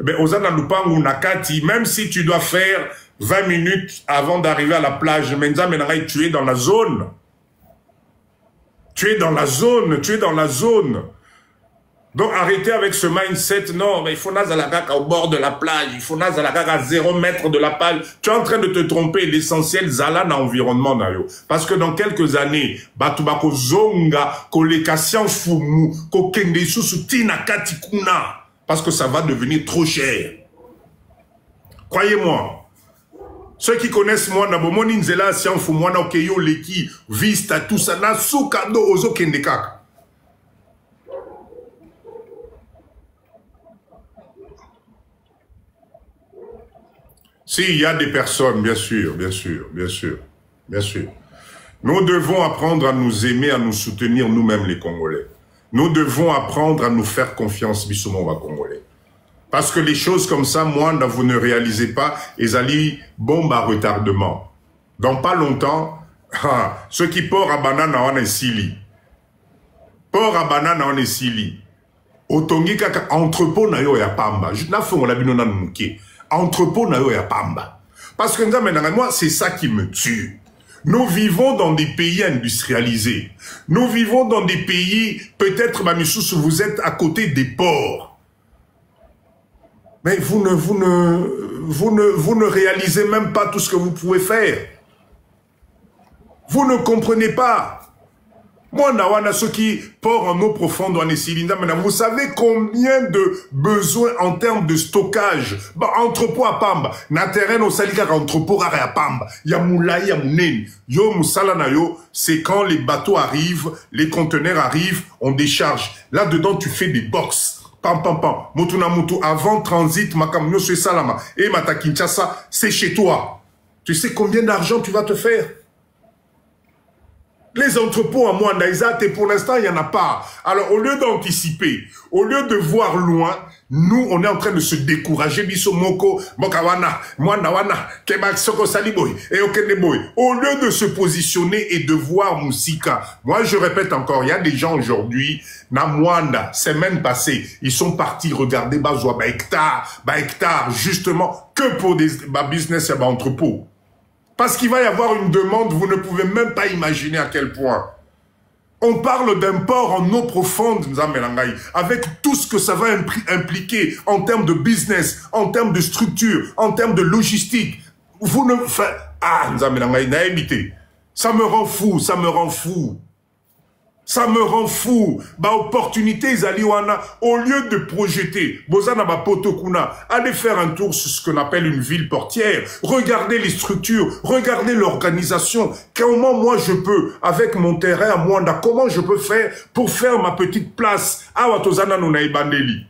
Ben, Ozana Lupangu Nakati, même si tu dois faire 20 minutes avant d'arriver à la plage, tu es dans la zone. Tu es dans la zone. Donc arrêtez avec ce mindset, non, mais il faut Nazalagaka au bord de la plage, il faut Nazalagaka à 0 mètre de la plage. Tu es en train de te tromper, l'essentiel, Zala dans l'environnement. Parce que dans quelques années, Batubako Zonga, Kolekasian Fumu, Kokende Susutina Katikuna, parce que ça va devenir trop Croyez-moi. Ceux qui connaissent moi, Nabomoni Nzela, Sianfu, Mwana Okeyo, Leki, Vista, tout ça, Nasuka, Do, Ozo Kendekak. Si, il y a des personnes, bien sûr. Nous devons apprendre à nous aimer, à nous soutenir nous-mêmes les Congolais. Nous devons apprendre à nous faire confiance, Bissoumova Congolais. Parce que les choses comme ça, moi, vous ne réalisez pas, ils allaient bombe à retardement. Dans pas longtemps, ceux qui portent à banane en esili. Port à banane en esili. Otongi kaka entrepôt na yo ya pamba. Na fongo la bino na muke. Entrepôt na yo ya pamba. Parce que moi, c'est ça qui me tue. Nous vivons dans des pays industrialisés. Nous vivons dans des pays, peut-être, Mamissous, vous êtes à côté des ports. Mais vous ne réalisez même pas tout ce que vous pouvez faire. Vous ne comprenez pas. Moi, Nawana, ceux qui portent en eau profonde, en Essilinda, vous savez combien de besoins en termes de stockage. Bah, entrepôt à Pamba. Na terrain au Salika, entrepôt à Pamba. Ya moulaï, ya mounen. Yo moussala na yo, c'est quand les bateaux arrivent, les conteneurs arrivent, on décharge. Là-dedans, tu fais des box. Pam, pam, pam. Motuna mutu, avant transit, makamno, c'est salama. Et Mata Kinshasa, c'est chez toi. Tu sais combien d'argent tu vas te faire? Les entrepôts à Mwandaïsat, et pour l'instant, il n'y en a pas. Alors, au lieu d'anticiper, au lieu de voir loin, nous, on est en train de se décourager. Biso moko, mokawana, mwandawana, kemak soko saliboy, et okeneboy. Au lieu de se positionner et de voir Moussika. Moi, je répète encore, il y a des gens aujourd'hui, na Mwanda, semaine passée, ils sont partis regarder Bazoua, hectare, justement, que pour des business et entrepôts. Parce qu'il va y avoir une demande, vous ne pouvez même pas imaginer à quel point. On parle d'un port en eau profonde, avec tout ce que ça va impliquer en termes de business, en termes de structure, en termes de logistique. Vous ne faites... Ah, ça me rend fou, ça me rend fou. Ça me rend fou. Bah, opportunité, Zaliwana, au lieu de projeter, Bozana Potokuna, allez faire un tour sur ce qu'on appelle une ville portière. Regardez les structures, regardez l'organisation. Comment moi je peux, avec mon terrain à Mwanda, comment je peux faire pour faire ma petite place à Watozana Nunaibandeli.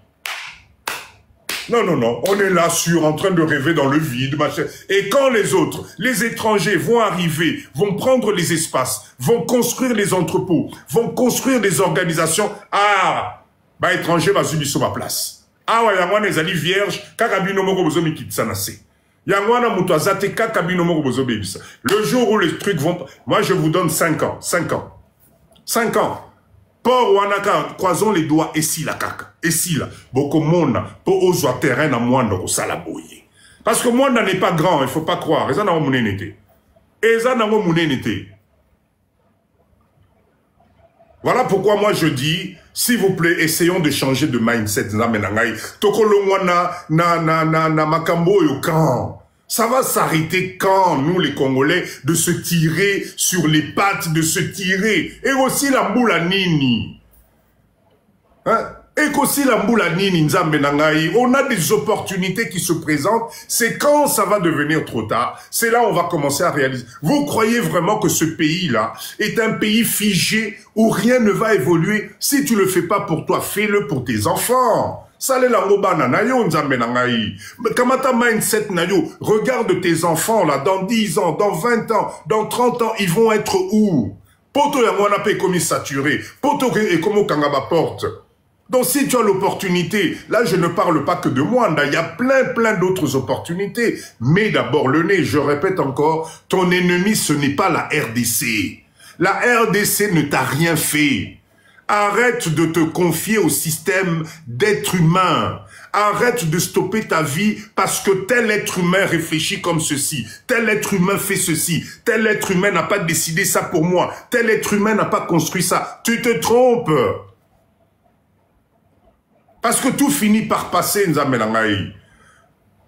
Non, non, non, on est là en train de rêver dans le vide, machin. Et quand les autres, les étrangers vont arriver, vont prendre les espaces, vont construire les entrepôts, vont construire des organisations, ah, bah étranger va subir sur ma place. Ah ouais, yangwana les alliés vierges, kakabino moko bozomi kitsanase. Yangwana mutazate kakabino moko bozomi bisa. Le jour où les trucs vont, moi je vous donne 5 ans, 5 ans. 5 ans. Port Wanaka, croisons les doigts, et si la kaka, et si la, beaucoup monde, pour oser terrain à Mwanda au Salaboye. Parce que Mwanda n'est pas grand, il ne faut pas croire. Et ça n'a pas mon été. Et ça n'a pas mon été. Voilà pourquoi moi je dis, s'il vous plaît, essayons de changer de mindset. Tokolo Mwana, na makambo yokan. Ça va s'arrêter quand, nous les Congolais, de se tirer sur les pattes, de se tirer. Et aussi la mboula nini. Hein? Et aussi la mboula nini, Nzambe Nangaï. On a des opportunités qui se présentent. C'est quand ça va devenir trop tard. C'est là où on va commencer à réaliser. Vous croyez vraiment que ce pays-là est un pays figé où rien ne va évoluer? Si tu le fais pas pour toi, fais-le pour tes enfants. Sale la ngobana na yo nzambe na ngai. Kamata mindset na yo. Regarde tes enfants là, dans 10 ans, dans 20 ans, dans 30 ans, ils vont être où? Poto ya mwana pe komi saturé. Poto et komo kangaba porte. Donc si tu as l'opportunité, là je ne parle pas que de moi, il y a plein d'autres opportunités. Mais d'abord le nez, je répète encore, ton ennemi ce n'est pas la RDC. La RDC ne t'a rien fait. Arrête de te confier au système d'être humain. Arrête de stopper ta vie parce que tel être humain réfléchit comme ceci. Tel être humain fait ceci. Tel être humain n'a pas décidé ça pour moi. Tel être humain n'a pas construit ça. Tu te trompes. Parce que tout finit par passer, Nzamenangaï.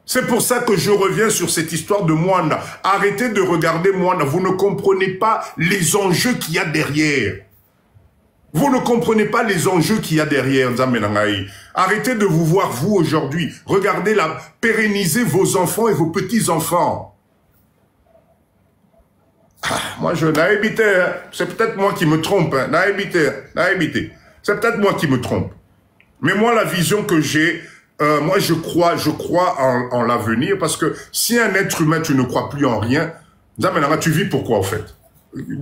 C'est pour ça que je reviens sur cette histoire de Mwanda. Arrêtez de regarder Mwanda. Vous ne comprenez pas les enjeux qu'il y a derrière. Vous ne comprenez pas les enjeux qu'il y a derrière, Nzamenangaï. Arrêtez de vous voir, vous, aujourd'hui. Regardez pérenniser vos enfants et vos petits-enfants. Ah, moi, je n'ai habité. Hein. C'est peut-être moi qui me trompe. Hein. N'a habité. C'est peut-être moi qui me trompe. Mais moi, la vision que j'ai, moi, je crois en l'avenir. Parce que si un être humain, tu ne crois plus en rien, Nzamenangaï, tu vis pourquoi, en fait?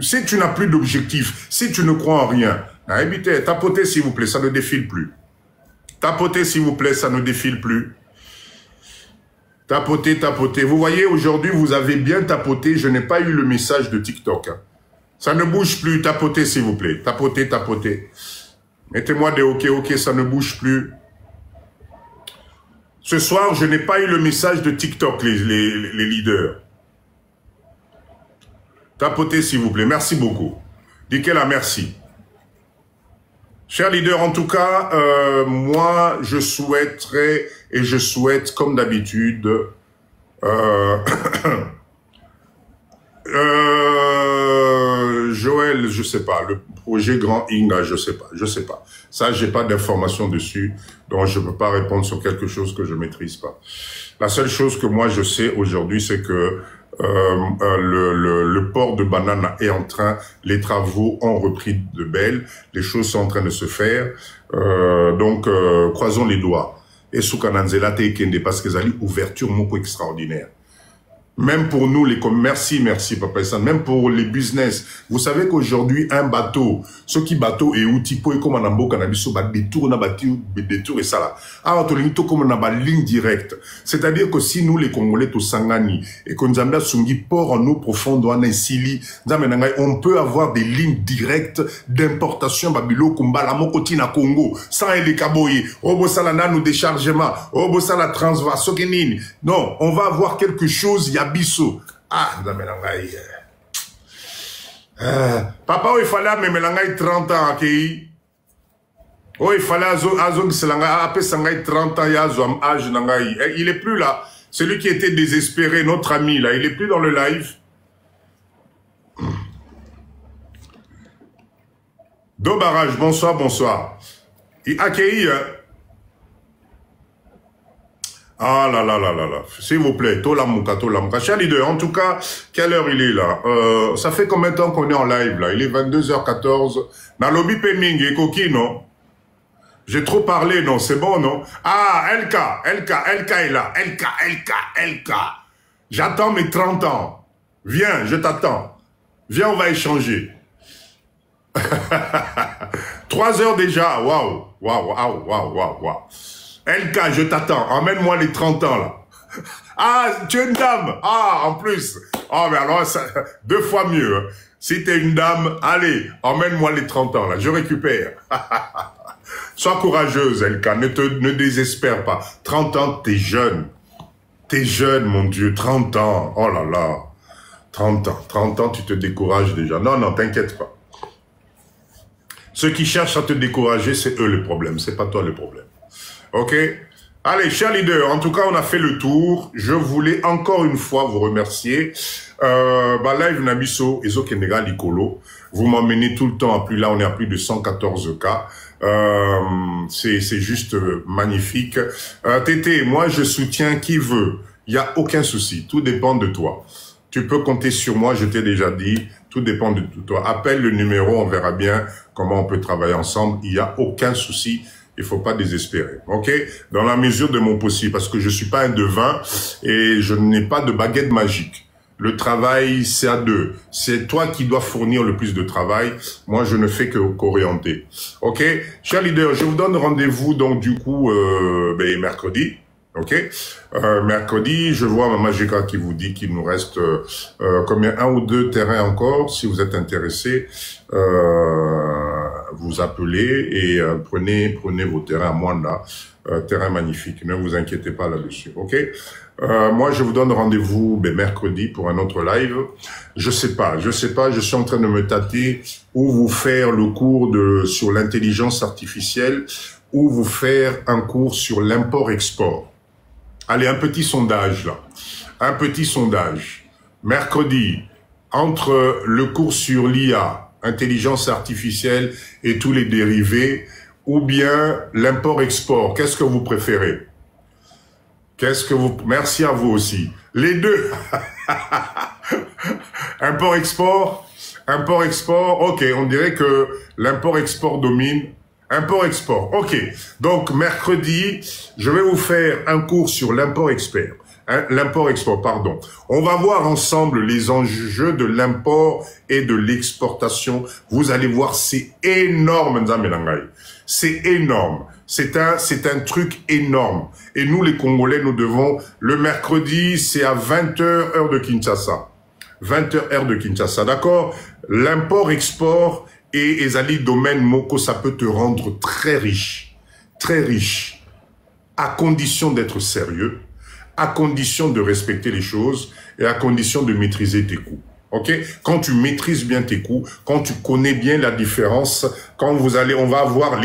Si tu n'as plus d'objectif, si tu ne crois en rien, tapotez s'il vous plaît, ça ne défile plus. Tapotez s'il vous plaît, ça ne défile plus. Tapoter, tapoter. Vous voyez, aujourd'hui, vous avez bien tapoté. Je n'ai pas eu le message de TikTok. Hein. Ça ne bouge plus. Tapotez, s'il vous plaît. Tapotez, tapotez. Mettez-moi des OK, OK, ça ne bouge plus. Ce soir, je n'ai pas eu le message de TikTok, les leaders. Tapotez, s'il vous plaît. Merci beaucoup. Dites-la merci. Chers leaders, en tout cas, moi, je souhaiterais, et je souhaite, comme d'habitude, Joël, je sais pas, le projet Grand Inga, je sais pas. Ça, j'ai pas d'informations dessus, donc je peux pas répondre sur quelque chose que je maîtrise pas. La seule chose que moi je sais aujourd'hui, c'est que le port de Banana est en train, les travaux ont repris de belle, les choses sont en train de se faire, donc croisons les doigts. Et Soukananzela Teikende, parce que c'est une ouverture moko extraordinaire. Même pour nous, les merci, Papa Hassan, même pour les business. Vous savez qu'aujourd'hui, un bateau, ce qui bateau est outil pour comme en ambo cannabis, détour, détour et ça là. Alors, comme on a une ligne directe. C'est-à-dire que si nous, les Congolais, tout sangani, et qu'on a sungi port en eau profonde, on peut avoir des lignes directes d'importation, babilo, kumbala, mokoti na Congo, sans les kaboye, obosalana nous déchargement, obosala transva, sokenini. Non, on va avoir quelque chose, il y a Bissot. Ah, papa, il fallait me 30 ans, ok? Il fallait azog selanga après 30 ans, il y a âge nangai. Il est plus là. Celui qui était désespéré, notre ami là, il est plus dans le live. Do Barrage, bonsoir, bonsoir. Il accueille. Ah là là là là là, s'il vous plaît, Tolamouka. Cher leader, en tout cas, quelle heure il est là? Ça fait combien de temps qu'on est en live là? Il est 22h14. Dans lobby Peming et Koki, non? J'ai trop parlé, non? C'est bon, non? Ah, LK est là. LK. J'attends mes 30 ans. Viens, je t'attends. Viens, on va échanger. 3 heures déjà, waouh. LK, je t'attends. Emmène-moi les 30 ans, là. Ah, tu es une dame. Ah, en plus. Oh, mais alors, ça, 2 fois mieux. Hein. Si tu es une dame, allez, emmène-moi les 30 ans, là. Je récupère. Sois courageuse, LK. Ne désespère pas. 30 ans, t'es jeune. T'es jeune, mon Dieu. 30 ans. Oh là là. 30 ans. 30 ans, tu te décourages déjà. Non, t'inquiète pas. Ceux qui cherchent à te décourager, c'est eux le problème. C'est pas toi le problème. Ok? Allez, chers leaders, en tout cas, on a fait le tour. Je voulais encore une fois vous remercier. Live Nabiso, Ezo Kendega Likolo. Vous m'emmenez tout le temps à plus, là, on est à plus de 114 cas. C'est juste magnifique. Tété, moi, je soutiens qui veut. Il n'y a aucun souci. Tout dépend de toi. Tu peux compter sur moi, je t'ai déjà dit. Tout dépend de toi. Appelle le numéro, on verra bien comment on peut travailler ensemble. Il n'y a aucun souci. Il faut pas désespérer, ok? Dans la mesure de mon possible, parce que je suis pas un devin et je n'ai pas de baguette magique. Le travail, c'est à deux. C'est toi qui dois fournir le plus de travail. Moi, je ne fais que qu'orienter. Ok? Chers leaders, je vous donne rendez-vous, donc, du coup, mercredi. Ok? Mercredi, je vois Maman Jeka qui vous dit qu'il nous reste, combien? 1 ou 2 terrains encore. Si vous êtes intéressés, vous appelez et prenez vos terrains à Mwanda, terrain magnifique. Ne vous inquiétez pas là-dessus, ok? Moi, je vous donne rendez-vous mercredi pour un autre live. Je sais pas, je suis en train de me tâter ou vous faire le cours sur l'intelligence artificielle ou vous faire un cours sur l'import-export. Allez, un petit sondage là. Un petit sondage. Mercredi, entre le cours sur l'IA, intelligence artificielle et tous les dérivés, ou bien l'import-export. Qu'est-ce que vous préférez? Merci à vous aussi. Les deux. Import-export, ok, on dirait que l'import-export domine. Import-export, ok. Donc, mercredi, je vais vous faire un cours sur l'import-export. L'import-export, pardon. On va voir ensemble les enjeux de l'import et de l'exportation. Vous allez voir, c'est énorme, Nzambe Nangai. C'est énorme. C'est un truc énorme. Et nous, les Congolais, nous devons, le mercredi, c'est à 20h, heure de Kinshasa. 20h, heure de Kinshasa, d'accord? L'import-export et Ezali Domaine Moko, ça peut te rendre très riche, à condition d'être sérieux, à condition de respecter les choses et à condition de maîtriser tes coûts. Ok? Quand tu maîtrises bien tes coûts, quand tu connais bien la différence, quand on va avoir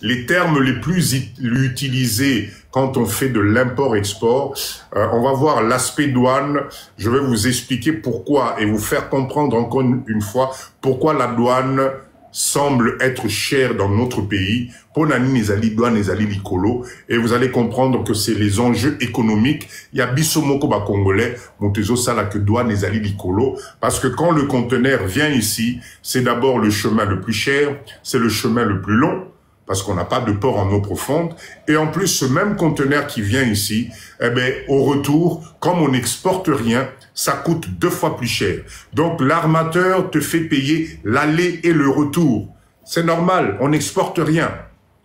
les termes les plus utilisés quand on fait de l'import-export, on va voir l'aspect douane. Je vais vous expliquer pourquoi et vous faire comprendre encore une fois pourquoi la douane semble être chère dans notre pays. Pour nani nezali douane nezali likolo, et vous allez comprendre que c'est les enjeux économiques. Il y a bisomoko ba congolais, montezo sala que douane nezali likolo, parce que quand le conteneur vient ici, c'est d'abord le chemin le plus cher, c'est le chemin le plus long, parce qu'on n'a pas de port en eau profonde. Et en plus, ce même conteneur qui vient ici, eh ben, au retour, comme on n'exporte rien, ça coûte 2 fois plus cher. Donc, l'armateur te fait payer l'aller et le retour. C'est normal, on n'exporte rien.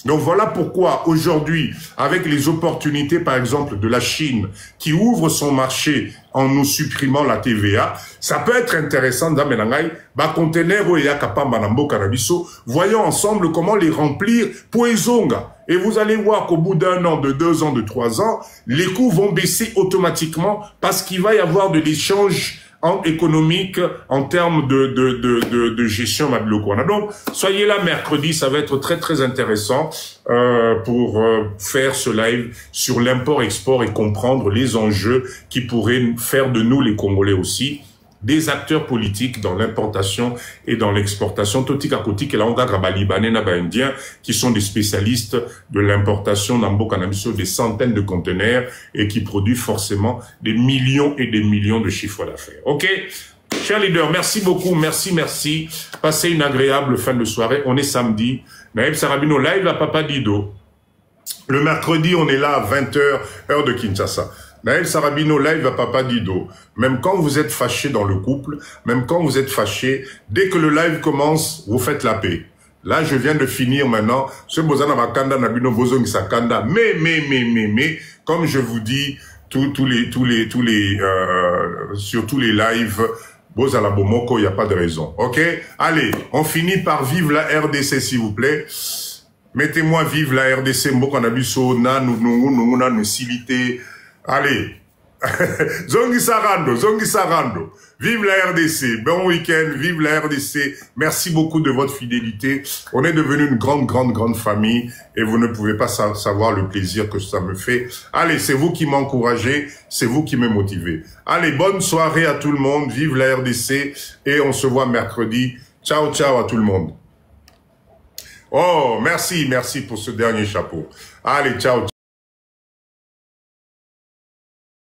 Donc voilà pourquoi aujourd'hui, avec les opportunités par exemple de la Chine qui ouvre son marché en nous supprimant la TVA, ça peut être intéressant d'amener conteneur voyons ensemble comment les remplir pour Ezonga. Et vous allez voir qu'au bout d'1 an, de 2 ans, de 3 ans, les coûts vont baisser automatiquement parce qu'il va y avoir de l'échange économique en termes de gestion Mabilokwana. Donc, soyez là mercredi, ça va être très intéressant pour faire ce live sur l'import-export et comprendre les enjeux qui pourraient faire de nous, les Congolais aussi, des acteurs politiques dans l'importation et dans l'exportation. Totika Kotik et la Honga Grabalibanais Naba-Indiens qui sont des spécialistes de l'importation d'Ambo Cannabis, des centaines de conteneurs et qui produisent forcément des millions et des millions de chiffres d'affaires. Ok? Chers leaders, merci beaucoup, merci. Passez une agréable fin de soirée. On est samedi. Naïb Sarabino live à Papa Dido. Le mercredi, on est là à 20h, heure de Kinshasa. Naël Sarabino live à Papa Dido. Même quand vous êtes fâché dans le couple, même quand vous êtes fâché, dès que le live commence, vous faites la paix. Là, je viens de finir maintenant. Ce Bozana Bakanda Nabino Bozong Sakanda. Mais, comme je vous dis, sur tous les lives, Bozala Bomoko, il n'y a pas de raison. Ok? Allez, on finit par vive la RDC, s'il vous plaît. Mettez-moi vive la RDC, Mbokanabiso, nous silité. Allez, Zongi Sarando, vive la RDC, bon week-end, vive la RDC, merci beaucoup de votre fidélité, on est devenu une grande famille et vous ne pouvez pas savoir le plaisir que ça me fait. Allez, c'est vous qui m'encouragez, c'est vous qui me motivez. Allez, bonne soirée à tout le monde, vive la RDC et on se voit mercredi. Ciao à tout le monde. Oh, merci pour ce dernier chapeau. Allez, ciao.